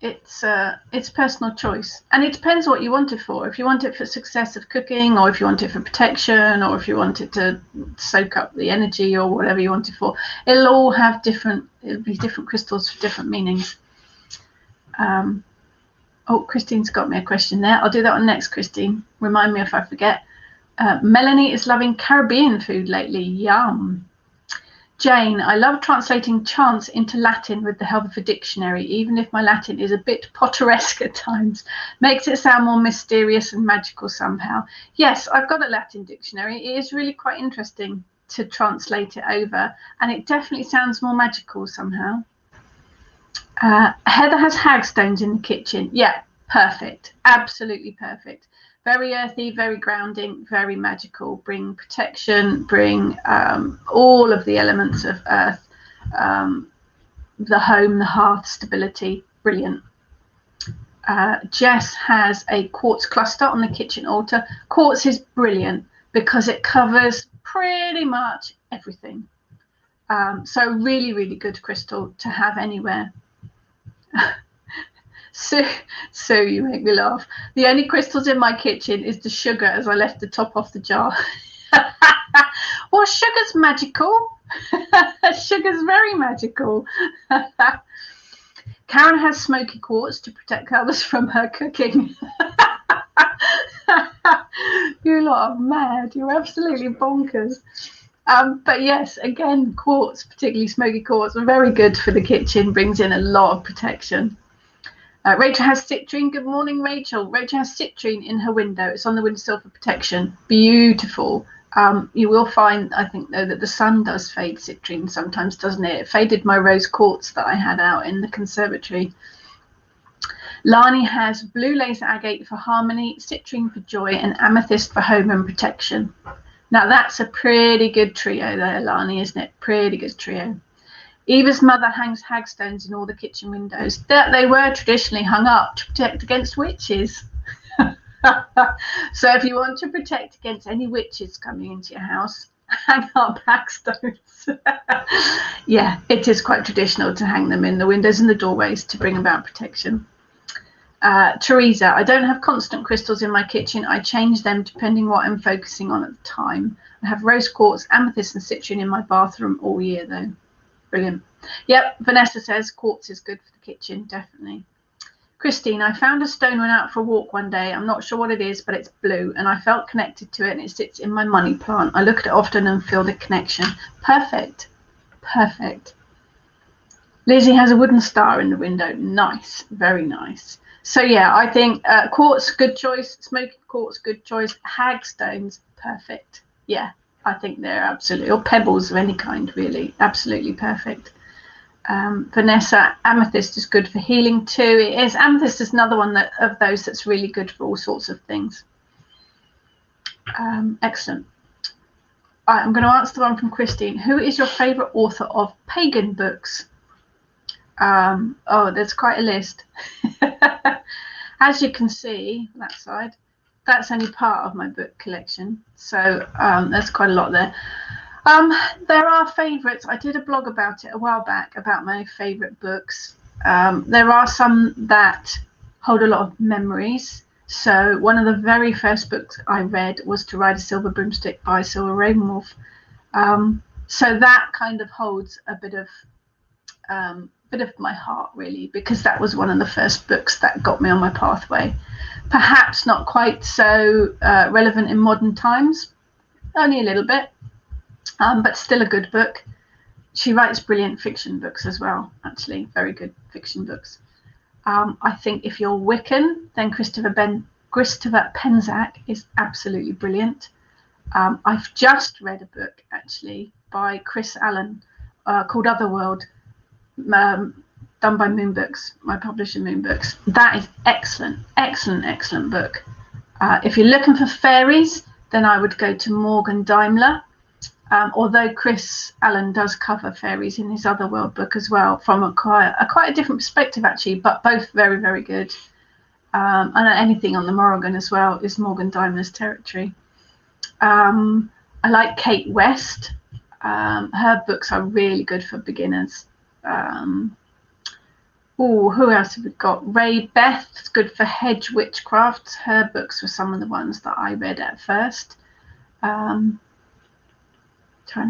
it's personal choice, and it depends what you want it for. If you want it for success of cooking, or if you want it for protection, or if you want it to soak up the energy, or whatever you want it for, it'll all have it'll be different crystals for different meanings. Oh, Christine's got me a question there. I'll do that one next, Christine. Remind me if I forget. Melanie is loving Caribbean food lately. Yum. Jane, I love translating chants into Latin with the help of a dictionary, even if my Latin is a bit Potteresque at times. Makes it sound more mysterious and magical somehow. Yes, I've got a Latin dictionary. It is really quite interesting to translate it over, and it definitely sounds more magical somehow. Heather has hagstones in the kitchen. Yeah, perfect. Absolutely perfect. Very earthy, very grounding, very magical. Bring protection, bring all of the elements of earth, the home, the hearth, stability. Brilliant. Jess has a quartz cluster on the kitchen altar. Quartz is brilliant because it covers pretty much everything. So really, really good crystal to have anywhere. So you make me laugh. The only crystals in my kitchen is the sugar, as I left the top off the jar. Well, sugar's magical. Sugar's very magical. Karen has smoky quartz to protect others from her cooking. You lot are mad. You're absolutely bonkers. But yes, again, quartz, particularly smoky quartz, are very good for the kitchen. Brings in a lot of protection. Rachel has citrine. Good morning, Rachel. Rachel has citrine in her window. It's on the windowsill for protection. Beautiful. You will find, I think, though, that the sun does fade citrine sometimes, doesn't it? It faded my rose quartz that I had out in the conservatory. Lani has blue laser agate for harmony, citrine for joy, and amethyst for home and protection. Now, that's a pretty good trio there, Lani, isn't it? Pretty good trio. Eva's mother hangs hagstones in all the kitchen windows. They were traditionally hung up to protect against witches. So if you want to protect against any witches coming into your house, hang up hagstones. Yeah, it is quite traditional to hang them in the windows and the doorways to bring about protection. Teresa, I don't have constant crystals in my kitchen. I change them depending what I'm focusing on at the time. I have rose quartz, amethyst, and citrine in my bathroom all year, though. Brilliant. Yep, Vanessa says quartz is good for the kitchen, definitely. Christine, I found a stone when out for a walk one day. I'm not sure what it is, but it's blue, and I felt connected to it, and it sits in my money plant. I look at it often and feel the connection. Perfect. Perfect. Lizzie has a wooden star in the window. Nice. Very nice. So, yeah, I think quartz, good choice. Smoky quartz, good choice. Hagstones, perfect. Yeah. I think they're absolutely, or pebbles of any kind, really, absolutely perfect. Vanessa, amethyst is good for healing too. It is. Amethyst is another one of those that's really good for all sorts of things. Excellent. I'm going to answer the one from Christine. Who is your favourite author of pagan books? Oh, there's quite a list. As you can see, that side. That's only part of my book collection, so there's quite a lot there. There are favourites. I did a blog about it a while back about my favourite books. There are some that hold a lot of memories. So one of the very first books I read was To Ride a Silver Broomstick by Silver Ravenwolf. So that kind of holds a bit of my heart, really, because that was one of the first books that got me on my pathway. Perhaps not quite so relevant in modern times, only a little bit, but still a good book. She writes brilliant fiction books as well, actually, very good fiction books. I think if you're Wiccan, then Christopher Penczak is absolutely brilliant. I've just read a book actually by Chris Allen called Otherworld, done by Moon Books, my publisher Moon Books. That is excellent, excellent, excellent book. If you're looking for fairies, then I would go to Morgan Daimler. Although Chris Allen does cover fairies in his Otherworld book as well, from quite a different perspective actually, but both very, very good. And anything on the Morrigan as well is Morgan Daimler's territory. I like Kate West. Her books are really good for beginners. Who else have we got? Ray Beth is good for hedge witchcraft. Her books were some of the ones that I read at first. Trying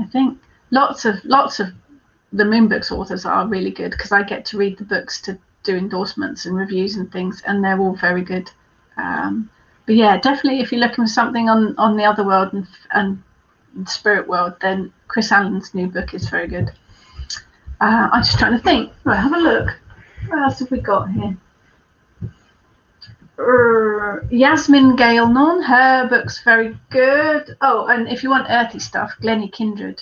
to think. Lots of the Moon Books authors are really good because I get to read the books to do endorsements and reviews and things, and they're all very good. But yeah, definitely if you're looking for something on the Otherworld and the spirit world, then Chris Allen's new book is very good. I'm just trying to think. Right, have a look. What else have we got here? Yasmin Gale Norn, her book's very good. Oh, and if you want earthy stuff, Glennie Kindred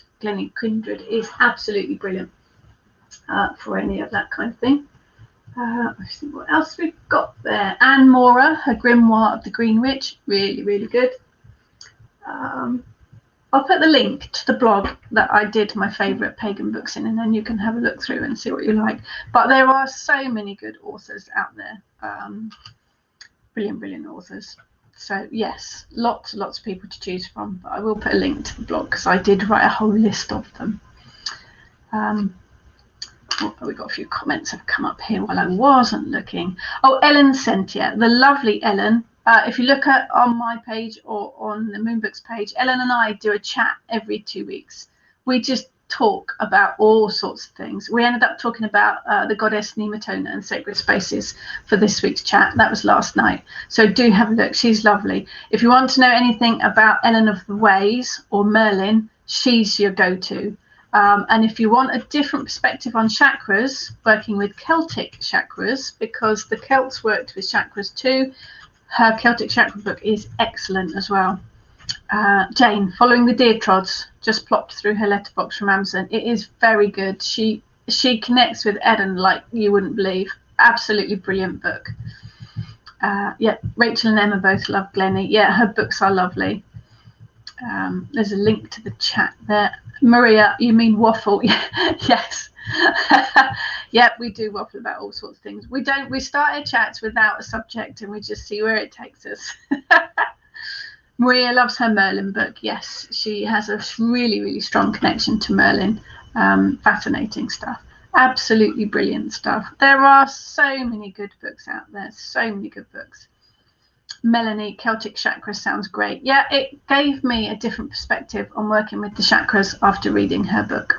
is absolutely brilliant for any of that kind of thing. Let's see what else we've got there. Anne Mora, her Grimoire of the Green Witch, really, really good. I'll put the link to the blog that I did my favourite pagan books in, and then you can have a look through and see what you like. But there are so many good authors out there. Brilliant authors. So yes, lots of people to choose from. But I will put a link to the blog because I did write a whole list of them. We got a few comments have come up here while I wasn't looking. Oh, Ellen Sentia, the lovely Ellen. If you look on my page or on the Moon Books page, Ellen and I do a chat every 2 weeks. We just talk about all sorts of things. We ended up talking about the goddess Nematona and sacred spaces for this week's chat. That was last night. So do have a look. She's lovely. If you want to know anything about Ellen of the Ways or Merlin, she's your go-to. And if you want a different perspective on chakras, working with Celtic chakras, because the Celts worked with chakras too, her Celtic chakra book is excellent as well. Jane, Following the Deer Trods, just plopped through her letterbox from Amazon. It is very good. She connects with Eden like you wouldn't believe. Absolutely brilliant book. Yeah, Rachel and Emma both love Glennie. Yeah, her books are lovely. There's a link to the chat there. Maria, you mean waffle? Yes. Yep, we do waffle about all sorts of things. We start our chats without a subject and we just see where it takes us. Maria loves her Merlin book. Yes, she has a really strong connection to Merlin. Fascinating stuff. Absolutely brilliant stuff. There are so many good books out there. So many good books. Melanie, Celtic chakras sounds great. Yeah, it gave me a different perspective on working with the chakras after reading her book.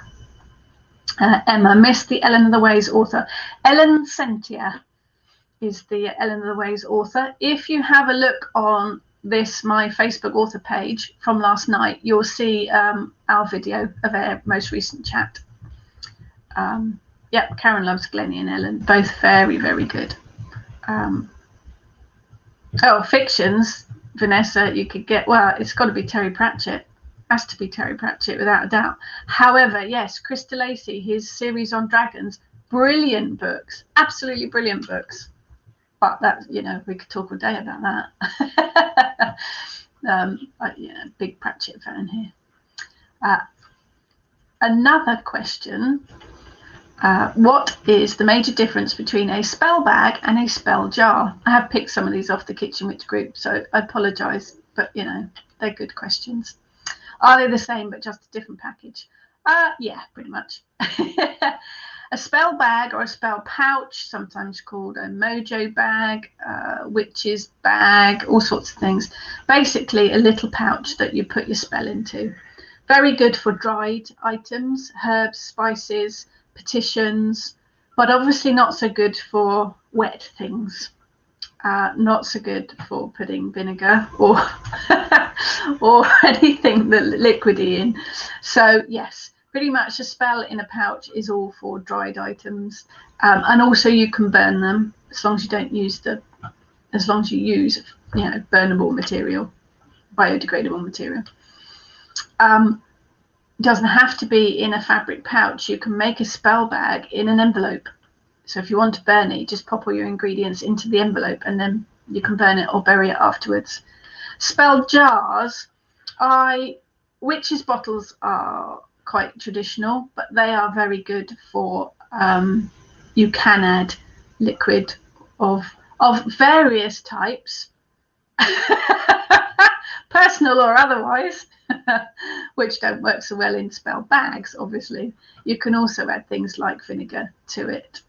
Emma, missed the Ellen of the Ways author. Ellen Sentia is the Ellen of the Ways author. If you have a look on my Facebook author page from last night, you'll see our video of our most recent chat. Yep, Karen loves Glennie and Ellen, both very good. Oh, fictions, Vanessa, you could get, well, it's got to be Terry Pratchett. Has to be Terry Pratchett without a doubt. However, yes, Chris DeLacy, his series on dragons, brilliant books, absolutely brilliant books. But that, we could talk all day about that. Big Pratchett fan here. Another question. What is the major difference between a spell bag and a spell jar? I have picked some of these off the Kitchen Witch group, so I apologise, but they're good questions. Are they the same but just a different package? Yeah, pretty much. A spell bag or a spell pouch, sometimes called a mojo bag, witch's bag, all sorts of things. Basically a little pouch that you put your spell into. Very good for dried items, herbs, spices, petitions, but obviously not so good for wet things. Not so good for putting vinegar or or anything that liquidy in. So yes, pretty much a spell in a pouch is all for dried items, and also you can burn them. as long as you don't use as long as you use, burnable material, biodegradable material. Doesn't have to be in a fabric pouch. You can make a spell bag in an envelope. So if you want to burn it, just pop all your ingredients into the envelope and then you can burn it or bury it afterwards. Spell jars, witches' bottles are quite traditional, but they are very good for, you can add liquid of various types, personal or otherwise, which don't work so well in spell bags, obviously. You can also add things like vinegar to it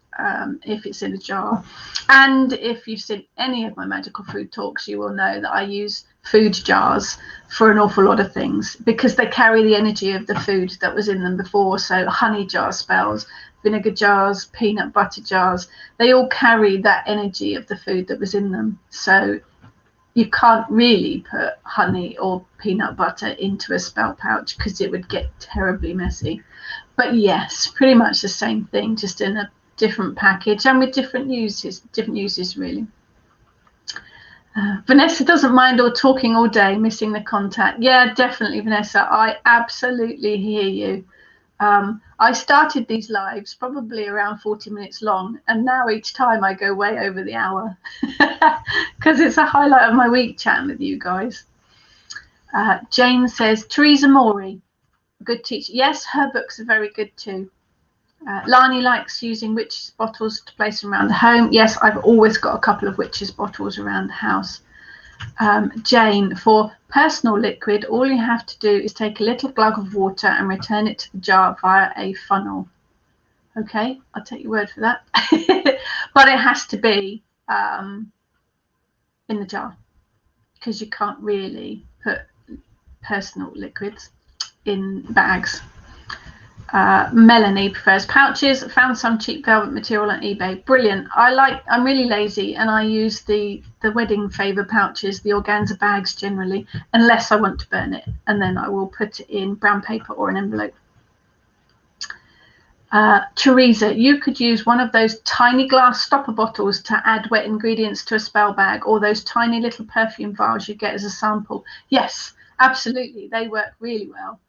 if it's in a jar. And if you've seen any of my magical food talks, you will know that I use food jars for an awful lot of things because they carry the energy of the food that was in them before. So honey jar spells, vinegar jars, peanut butter jars, they all carry that energy of the food that was in them. So you can't really put honey or peanut butter into a spell pouch because it would get terribly messy. But yes, pretty much the same thing, just in a different package and with different uses really. Vanessa doesn't mind or talking all day, missing the contact. Yeah, definitely, Vanessa. I absolutely hear you. I started these lives probably around 40 minutes long, and now each time I go way over the hour because it's a highlight of my week chatting with you guys. Jane says, Teresa Morey, good teacher. Yes, her books are very good too. Lani likes using witches' bottles to place around the home. Yes, I've always got a couple of witches' bottles around the house. Jane, for personal liquid, all you have to do is take a little glug of water and return it to the jar via a funnel. Okay, I'll take your word for that. But it has to be in the jar because you can't really put personal liquids in bags. Melanie prefers pouches. Found some cheap velvet material on eBay. Brilliant. I'm really lazy and I use the wedding favour pouches, the organza bags generally, unless I want to burn it, and then I will put it in brown paper or an envelope. Teresa, you could use one of those tiny glass stopper bottles to add wet ingredients to a spell bag, or those tiny little perfume vials you get as a sample. Yes, absolutely. They work really well.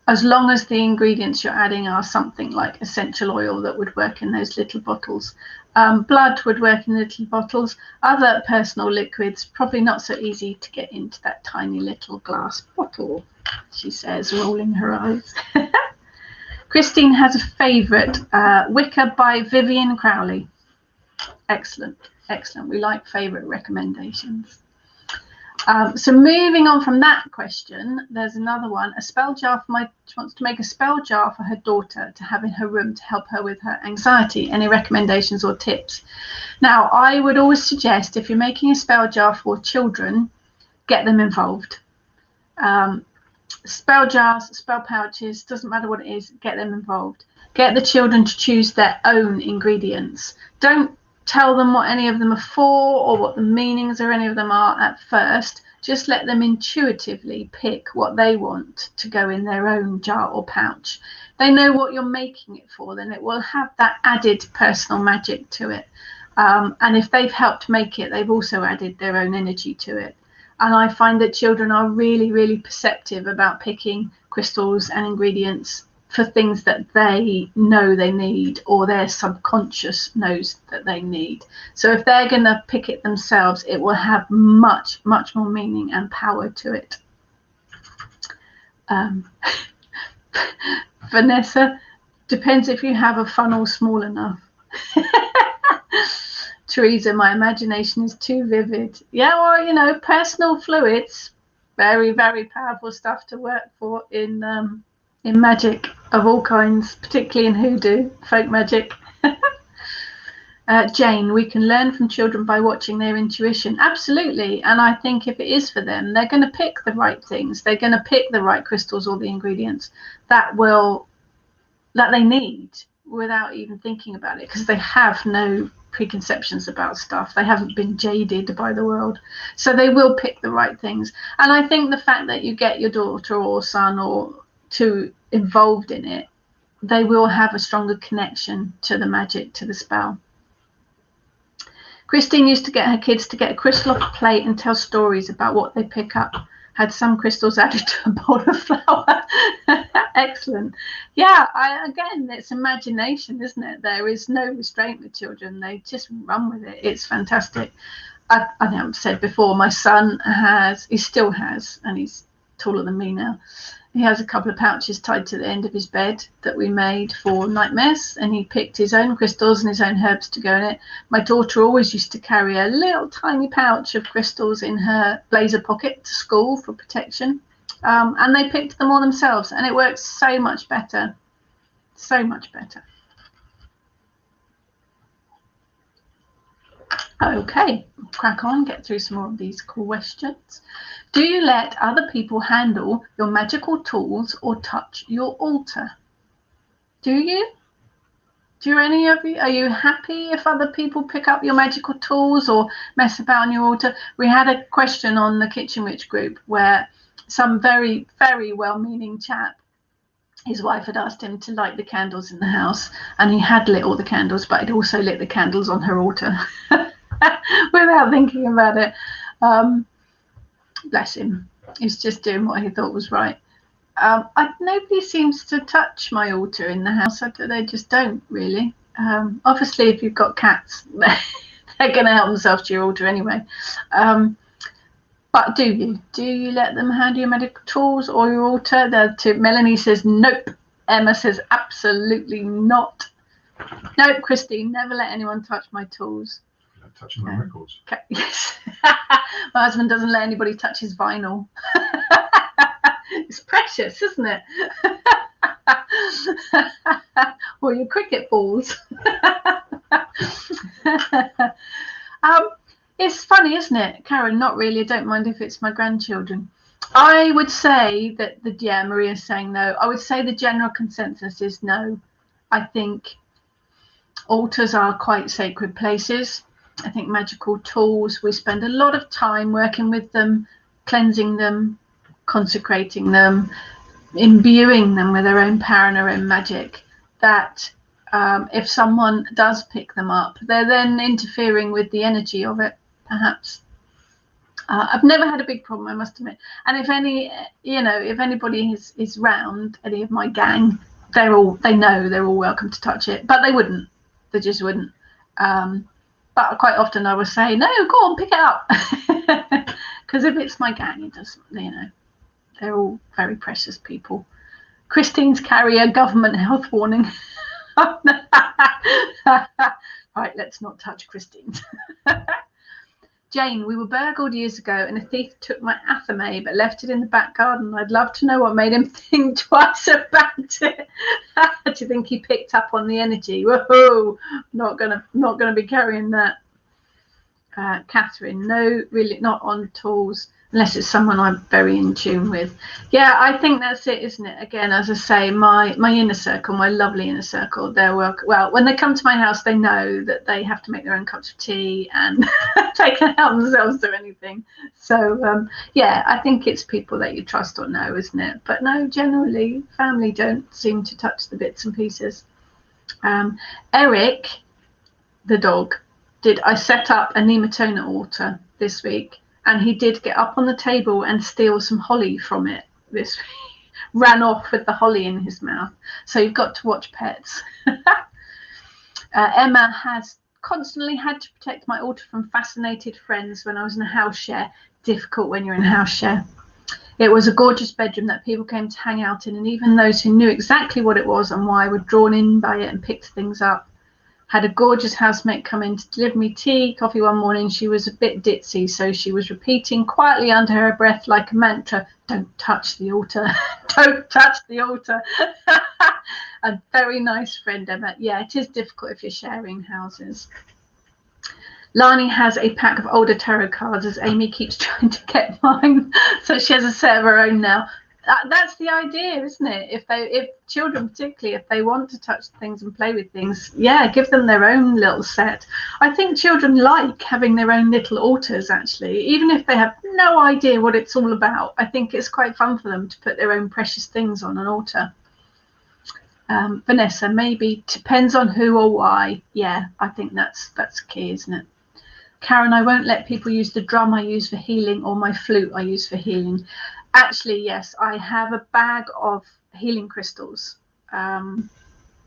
As long as the ingredients you're adding are something like essential oil that would work in those little bottles. Blood would work in little bottles. Other personal liquids, probably not so easy to get into that tiny little glass bottle, she says, rolling her eyes. Christine has a favourite, Wicker by Vivian Crowley. Excellent, excellent. We like favourite recommendations. So moving on from that question, there's another one. She wants to make a spell jar for her daughter to have in her room to help her with her anxiety. Any recommendations or tips? Now, I would always suggest if you're making a spell jar for children, get them involved. Spell jars, spell pouches, doesn't matter what it is, get them involved. Get the children to choose their own ingredients. Don't tell them what any of them are for or what the meanings of any of them are at first. Just let them intuitively pick what they want to go in their own jar or pouch. They know what you're making it for, then it will have that added personal magic to it. And if they've helped make it, they've also added their own energy to it. And I find that children are really, really perceptive about picking crystals and ingredients for things that they know they need or their subconscious knows that they need. So if they're going to pick it themselves, it will have much, much more meaning and power to it. Vanessa, depends if you have a funnel small enough. Teresa, my imagination is too vivid. Yeah, well, personal fluids, very, very powerful stuff to work for in magic of all kinds, particularly in hoodoo, folk magic. Jane, we can learn from children by watching their intuition. Absolutely. And I think if it is for them, they're going to pick the right things. They're going to pick the right crystals or the ingredients that they need without even thinking about it, because they have no preconceptions about stuff. They haven't been jaded by the world, so they will pick the right things. And I think the fact that you get your daughter or son or two involved in it, they will have a stronger connection to the magic, to the spell. Christine used to get her kids to get a crystal off a plate and tell stories about what they pick up. Had some crystals added to a bowl of flour. Excellent. Yeah, again, it's imagination, isn't it? There is no restraint with children. They just run with it. It's fantastic. I think I've said before, my son he still has, and he's taller than me now. He has a couple of pouches tied to the end of his bed that we made for nightmares, and he picked his own crystals and his own herbs to go in it. My daughter always used to carry a little tiny pouch of crystals in her blazer pocket to school for protection, and they picked them all themselves, and it works so much better. So much better. Okay, crack on, get through some more of these questions. Do you let other people handle your magical tools or touch your altar? Do you? Do any of you? Are you happy if other people pick up your magical tools or mess about on your altar? We had a question on the Kitchen Witch group where some very, very well-meaning chap, his wife had asked him to light the candles in the house, and he had lit all the candles, but he'd also lit the candles on her altar without thinking about it. Bless him. He's just doing what he thought was right. Nobody seems to touch my altar in the house. They just don't really. Obviously, if you've got cats, they're going to help themselves to your altar anyway. But do you let them handle your medical tools or your altar? Melanie says nope. Emma says absolutely not. Nope. Christine, never let anyone touch my tools. Touching my records. Yes. My husband doesn't let anybody touch his vinyl. It's precious, isn't it? Or your cricket balls. It's funny, isn't it, Karen? Not really. I don't mind if it's my grandchildren. I would say that Maria's saying no. I would say the general consensus is no. I think altars are quite sacred places. I think magical tools, we spend a lot of time working with them, cleansing them, consecrating them, imbuing them with their own power and their own magic, that if someone does pick them up, they're then interfering with the energy of it, perhaps. I've never had a big problem, I must admit. And if anybody is round, any of my gang, they know they're all welcome to touch it, but they wouldn't. They just wouldn't. But quite often I would say, no, go on, pick it up. Because if it's my gang, it doesn't, they're all very precious people. Christine's carry a government health warning. Right, let's not touch Christine's. Jane, we were burgled years ago and a thief took my athame but left it in the back garden. I'd love to know what made him think twice about it. Do you think he picked up on the energy? Whoa, not gonna be carrying that. Catherine, no, really not on tools unless it's someone I'm very in tune with. Yeah, I think that's it, isn't it? Again, as I say, my inner circle, my lovely inner circle, they're well, when they come to my house, they know that they have to make their own cups of tea and they can help themselves do anything. So, yeah, I think it's people that you trust or know, isn't it? But no, generally, family don't seem to touch the bits and pieces. Eric, the dog, I set up a Nematona altar this week, and he did get up on the table and steal some holly from it this week. Ran off with the holly in his mouth. So you've got to watch pets. Emma has constantly had to protect my altar from fascinated friends when I was in a house share. Difficult when you're in a house share. It was a gorgeous bedroom that people came to hang out in, and even those who knew exactly what it was and why were drawn in by it and picked things up. Had a gorgeous housemate come in to deliver me tea, coffee one morning. She was a bit ditzy, so she was repeating quietly under her breath like a mantra, "Don't touch the altar, don't touch the altar." A very nice friend, Emma. Yeah, it is difficult if you're sharing houses. Lani has a pack of older tarot cards as Amy keeps trying to get mine. So she has a set of her own now. That's the idea, isn't it? If children, particularly, if they want to touch things and play with things, yeah, give them their own little set. I think children like having their own little altars, actually, even if they have no idea what it's all about. I think it's quite fun for them to put their own precious things on an altar. Vanessa, maybe depends on who or why. Yeah, I think that's key, isn't it? Karen, I won't let people use the drum I use for healing or my flute I use for healing. Actually, yes, I have a bag of healing crystals that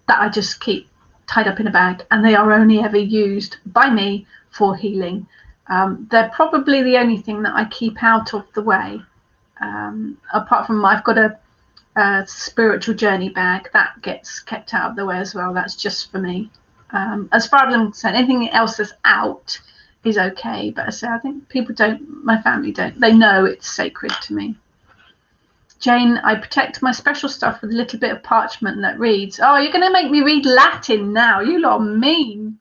I just keep tied up in a bag, and they are only ever used by me for healing. They're probably the only thing that I keep out of the way. Apart from I've got a spiritual journey bag that gets kept out of the way as well. That's just for me. As far as I'm concerned, anything else that's out is okay, but I think people don't, my family don't, they know it's sacred to me. Jane, I protect my special stuff with a little bit of parchment that reads, oh, you're going to make me read Latin now, you lot are mean.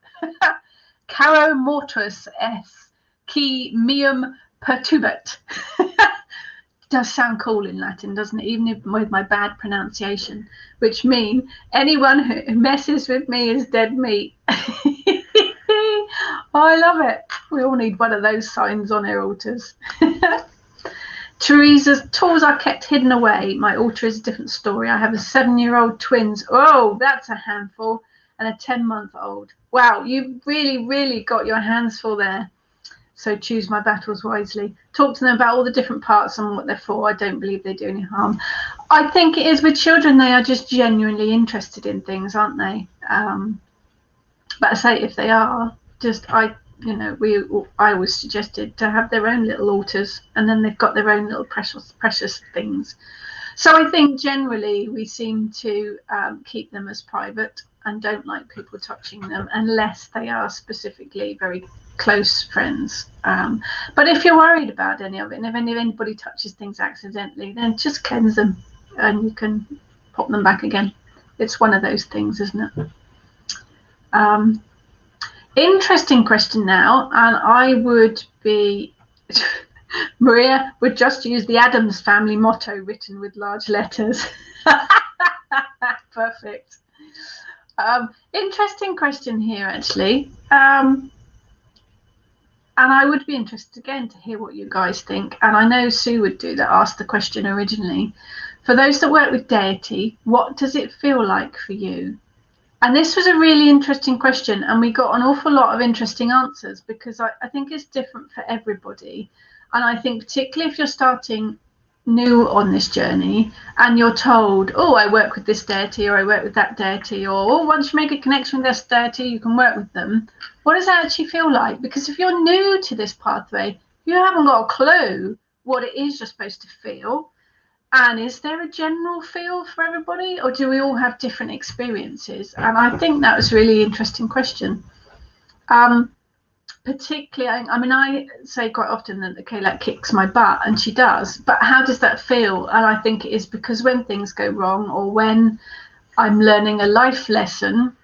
Caro mortuus es, qui meum perturbet. Does sound cool in Latin, doesn't it? Even with my bad pronunciation, which mean anyone who messes with me is dead meat. Oh, I love it. We all need one of those signs on our altars. Teresa's tools are kept hidden away. My altar is a different story. I have a 7-year-old twins. Oh, that's a handful. And a 10-month-old. Wow, you've really, really got your hands full there. So choose my battles wisely. Talk to them about all the different parts and what they're for. I don't believe they do any harm. I think it is with children. They are just genuinely interested in things, aren't they? But I say if they are, I always suggested to have their own little altars, and then they've got their own little precious things. So I think generally we seem to keep them as private and don't like people touching them unless they are specifically very close friends. But if you're worried about any of it, and if anybody touches things accidentally, then just cleanse them and you can pop them back again. It's one of those things, isn't it? Interesting question now, and I would be Maria would just use the Addams Family motto written with large letters. Perfect. Interesting question here, actually. And I would be interested again to hear what you guys think. And I know Sue would do that, asked the question originally. For those that work with Deity, what does it feel like for you? And this was a really interesting question, and we got an awful lot of interesting answers because I think it's different for everybody. And I think particularly if you're starting new on this journey and you're told, oh, I work with this deity or I work with that deity, or oh, once you make a connection with this deity, you can work with them. What does that actually feel like? Because if you're new to this pathway, you haven't got a clue what it is you're supposed to feel. And is there a general feel for everybody, or do we all have different experiences? And I think that was a really interesting question. Particularly, I mean, I say quite often that Kayla kicks my butt, and she does, but how does that feel? And I think it is because when things go wrong or when I'm learning a life lesson,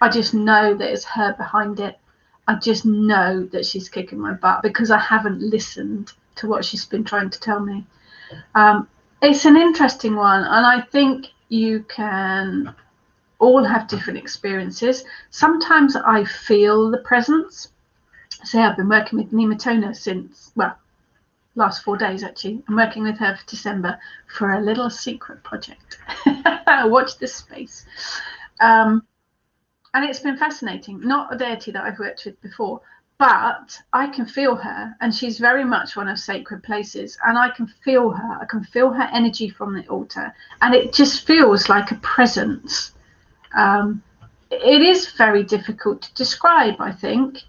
I just know that it's her behind it. I just know that she's kicking my butt because I haven't listened to what she's been trying to tell me. It's an interesting one, and I think you can all have different experiences. Sometimes I feel the presence. Say I've been working with Nematona since, well, last 4 days actually. I'm working with her for December for a little secret project. Watch this space. And it's been fascinating. Not a deity that I've worked with before, but I can feel her, and she's very much one of sacred places, and I can feel her. I can feel her energy from the altar, and it just feels like a presence. It is very difficult to describe, I think.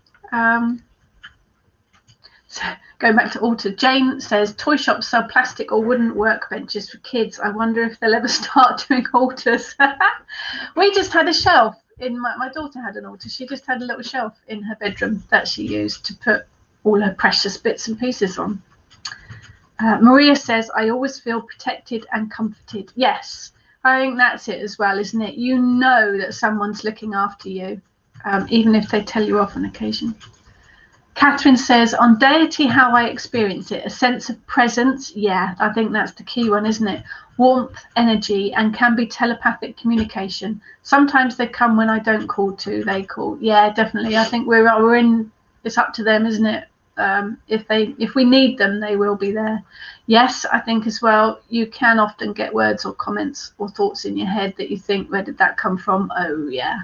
So going back to altar, Jane says toy shops sell plastic or wooden workbenches for kids. I wonder if they'll ever start doing altars. We just had a shelf. My daughter had an altar. She just had a little shelf in her bedroom that she used to put all her precious bits and pieces on. Maria says, I always feel protected and comforted. Yes, I think that's it as well, isn't it? You know that someone's looking after you, even if they tell you off on occasion. Catherine says, on Deity, how I experience it, a sense of presence. Yeah, I think that's the key one, isn't it? Warmth, energy, and can be telepathic communication. Sometimes they come when I don't call to, they call. Yeah, definitely. I think we're in, it's up to them, isn't it? If we need them, they will be there. Yes, I think as well, you can often get words or comments or thoughts in your head that you think, where did that come from? Oh, yeah.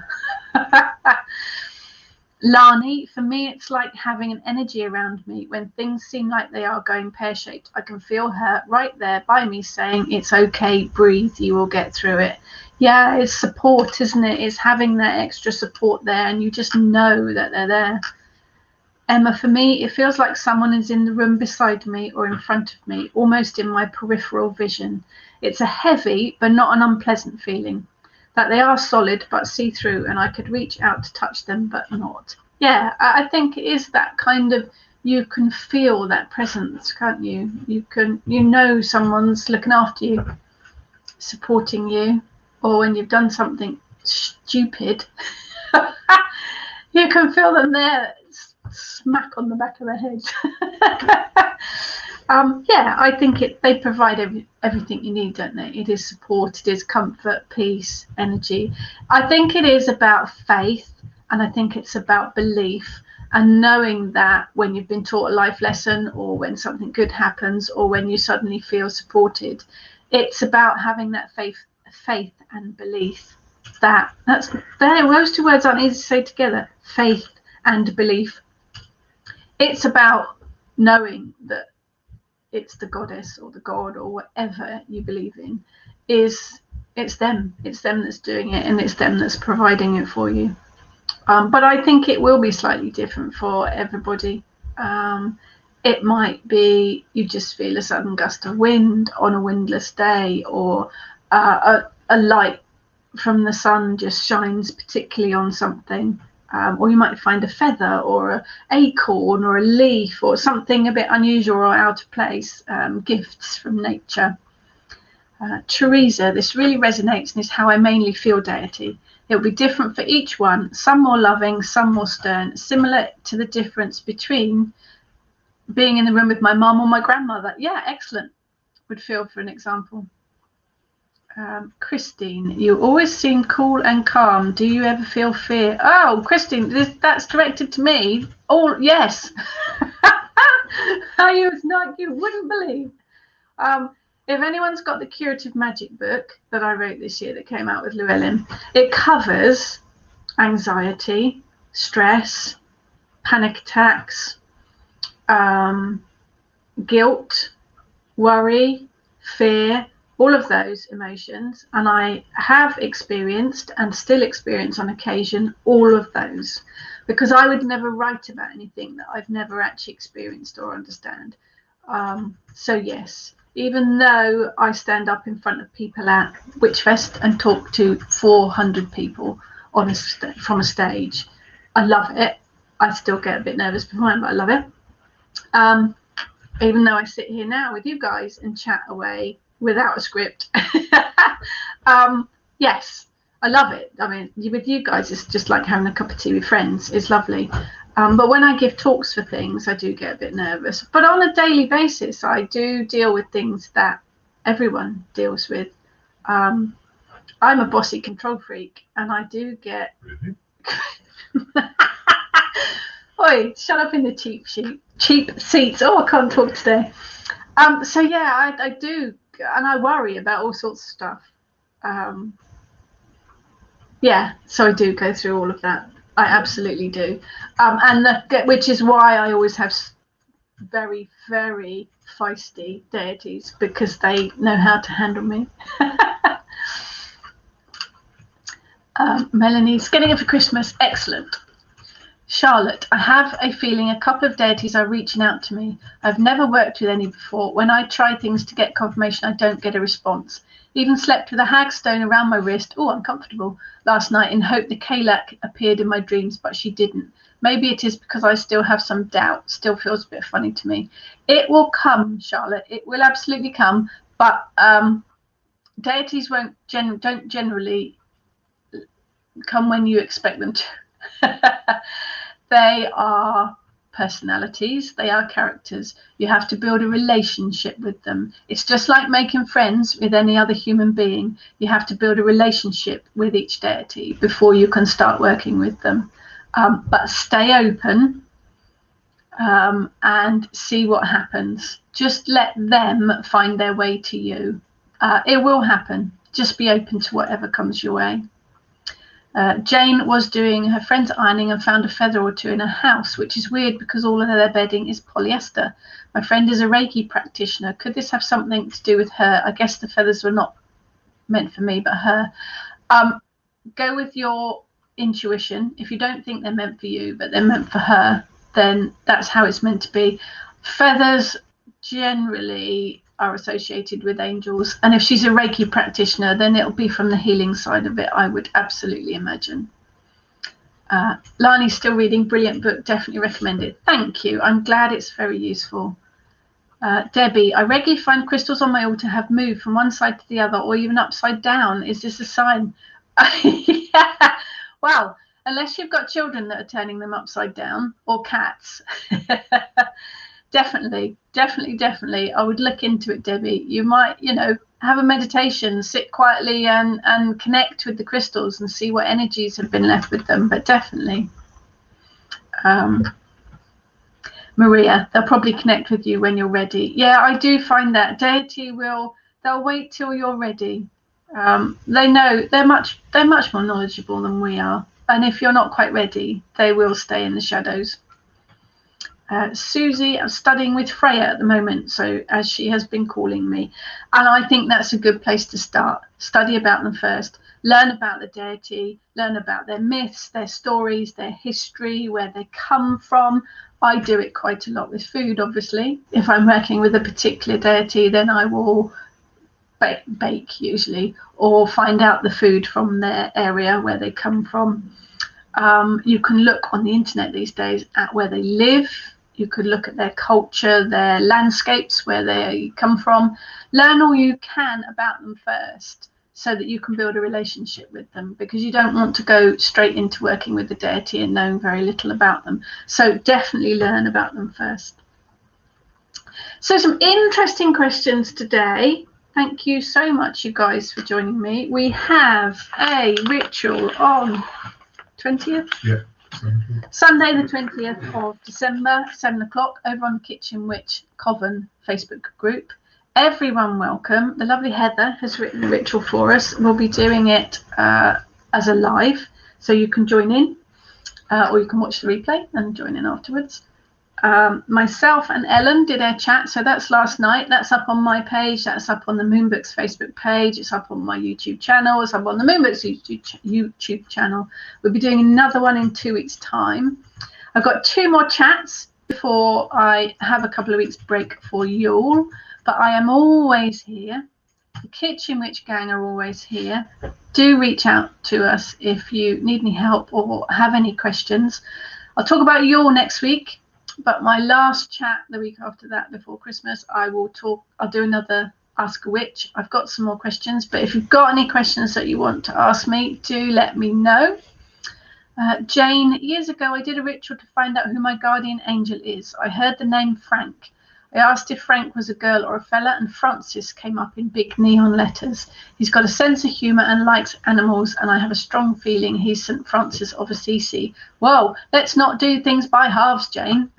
Lani, for me, it's like having an energy around me. When things seem like they are going pear-shaped, I can feel her right there by me saying, it's okay, breathe, you will get through it. Yeah, it's support, isn't it? It's having that extra support there, and you just know that they're there. Emma, for me, it feels like someone is in the room beside me or in front of me, almost in my peripheral vision. It's a heavy but not an unpleasant feeling, that they are solid but see-through, and I could reach out to touch them but not. Yeah, I think it is that kind of, you can feel that presence, can't you? You know someone's looking after you, supporting you, or when you've done something stupid, you can feel them there, smack on the back of the head. Yeah, I think they provide everything you need, don't they? It is support, it is comfort, peace, energy. I think it is about faith, and I think it's about belief, and knowing that when you've been taught a life lesson, or when something good happens, or when you suddenly feel supported, it's about having that faith and belief. That's there. Those two words aren't easy to say together. Faith and belief. It's about knowing that it's the goddess or the god or whatever you believe in, it's them that's doing it, and it's them that's providing it for you. But I think it will be slightly different for everybody. It might be you just feel a sudden gust of wind on a windless day, or a light from the sun just shines particularly on something. Or you might find a feather or an acorn or a leaf or something a bit unusual or out of place, gifts from nature. Teresa, this really resonates and is how I mainly feel deity. It will be different for each one, some more loving, some more stern, similar to the difference between being in the room with my mum or my grandmother. Yeah, excellent. Would feel for an example. Christine, you always seem cool and calm. Do you ever feel fear? Oh, Christine, that's directed to me. Oh, yes. I was not, you wouldn't believe. If anyone's got the Curative Magic book that I wrote this year that came out with Llewellyn, it covers anxiety, stress, panic attacks, guilt, worry, fear, all of those emotions, and I have experienced and still experience on occasion all of those, because I would never write about anything that I've never actually experienced or understand. So yes, even though I stand up in front of people at Witchfest and talk to 400 people on from a stage, I love it. I still get a bit nervous beforehand, but I love it. Even though I sit here now with you guys and chat away without a script. Yes, I love it. I mean, with you guys, it's just like having a cup of tea with friends. It's lovely. But when I give talks for things, I do get a bit nervous. But on a daily basis, I do deal with things that everyone deals with. I'm a bossy control freak, and I do get... Oi, shut up in the cheap seats. Oh, I can't talk today. So yeah, I do, and I worry about all sorts of stuff. Yeah, so I do go through all of that. I absolutely do. Which is why I always have very, very feisty deities, because they know how to handle me. Melanie's getting it for Christmas. Excellent. Charlotte, I have a feeling a couple of deities are reaching out to me. I've never worked with any before. When I try things to get confirmation, I don't get a response. Even slept with a hagstone around my wrist, uncomfortable, last night in hope the Kalak appeared in my dreams, but she didn't. Maybe it is because I still have some doubt. Still feels a bit funny to me. It will come, Charlotte. It will absolutely come. But deities don't generally come when you expect them to. They are personalities, they are characters. You have to build a relationship with them. It's just like making friends with any other human being. You have to build a relationship with each deity before you can start working with them. But stay open and see what happens. Just let them find their way to you. It will happen. Just be open to whatever comes your way. Jane was doing her friend's ironing and found a feather or two in her house, which is weird because all of their bedding is polyester. My friend is a Reiki practitioner. Could this have something to do with her? I guess the feathers were not meant for me, but her. Go with your intuition. If you don't think they're meant for you, but they're meant for her, then that's how it's meant to be. Feathers generally are associated with angels, and if she's a Reiki practitioner, then it'll be from the healing side of it, I would absolutely imagine. Lani's still reading, brilliant book, definitely recommend it. Thank you, I'm glad it's very useful. Debbie, I regularly find crystals on my altar have moved from one side to the other or even upside down. Is this a sign? Yeah. Well, unless you've got children that are turning them upside down, or cats. Definitely. I would look into it, Debbie. You might, have a meditation, sit quietly and connect with the crystals and see what energies have been left with them. But definitely. Maria, they'll probably connect with you when you're ready. Yeah, I do find that Deity they'll wait till you're ready. They know they're much more knowledgeable than we are. And if you're not quite ready, they will stay in the shadows. Susie, I'm studying with Freya at the moment, so as she has been calling me. And I think that's a good place to start. Study about them first. Learn about the deity, learn about their myths, their stories, their history, where they come from. I do it quite a lot with food, obviously. If I'm working with a particular deity, then I will bake usually, or find out the food from their area, where they come from. You can look on the internet these days at where they live. You could look at their culture, their landscapes, where they come from. Learn all you can about them first so that you can build a relationship with them, because you don't want to go straight into working with the deity and knowing very little about them. So definitely learn about them first. So some interesting questions today. Thank you so much, you guys, for joining me. We have a ritual on 20th? Yeah. Sunday the 20th of December, 7 o'clock, over on the Kitchen Witch Coven Facebook group. Everyone welcome. The lovely Heather has written the ritual for us. We'll be doing it as a live, so you can join in, or you can watch the replay and join in afterwards. Myself and Ellen did our chat, so that's last night. That's up on my page, that's up on the Moonbooks Facebook page, it's up on my YouTube channel, it's up on the Moonbooks YouTube channel. We'll be doing another one in 2 weeks' time. I've got 2 more chats before I have a couple of weeks break for Yule, but I am always here. The Kitchen Witch gang are always here. Do reach out to us if you need any help or have any questions. I'll talk about Yule next week. But my last chat the week after that, before Christmas, I'll do another Ask a Witch. I've got some more questions, but if you've got any questions that you want to ask me, do let me know. Jane, years ago, I did a ritual to find out who my guardian angel is. I heard the name Frank. I asked if Frank was a girl or a fella, and Francis came up in big neon letters. He's got a sense of humour and likes animals, and I have a strong feeling he's St. Francis of Assisi. Whoa, let's not do things by halves, Jane.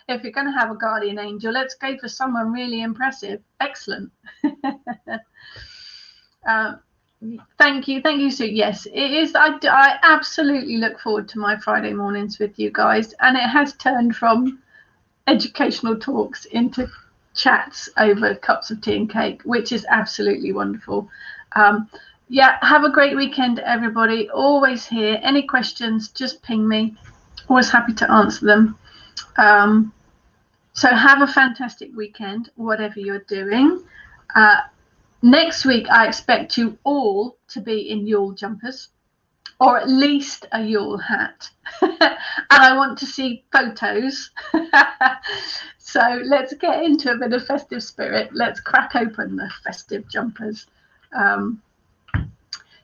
If you're going to have a guardian angel, let's go for someone really impressive. Excellent. Thank you, Sue. Yes, it is. I absolutely look forward to my Friday mornings with you guys, and it has turned from educational talks into chats over cups of tea and cake, which is absolutely wonderful. Yeah, have a great weekend, everybody. Always here. Any questions, just ping me. Always happy to answer them. So have a fantastic weekend, whatever you're doing. Next week, I expect you all to be in Yule jumpers, or at least a Yule hat. And I want to see photos. So let's get into a bit of festive spirit. Let's crack open the festive jumpers.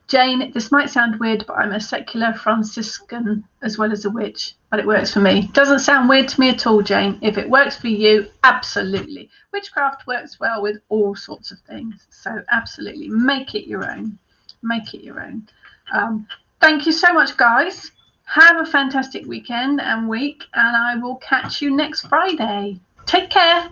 Jane, this might sound weird, but I'm a secular Franciscan as well as a witch, but it works for me. Doesn't sound weird to me at all, Jane. If it works for you, absolutely. Witchcraft works well with all sorts of things. So absolutely, make it your own. Make it your own. Thank you so much, guys. Have a fantastic weekend and week, and I will catch you next Friday. Take care.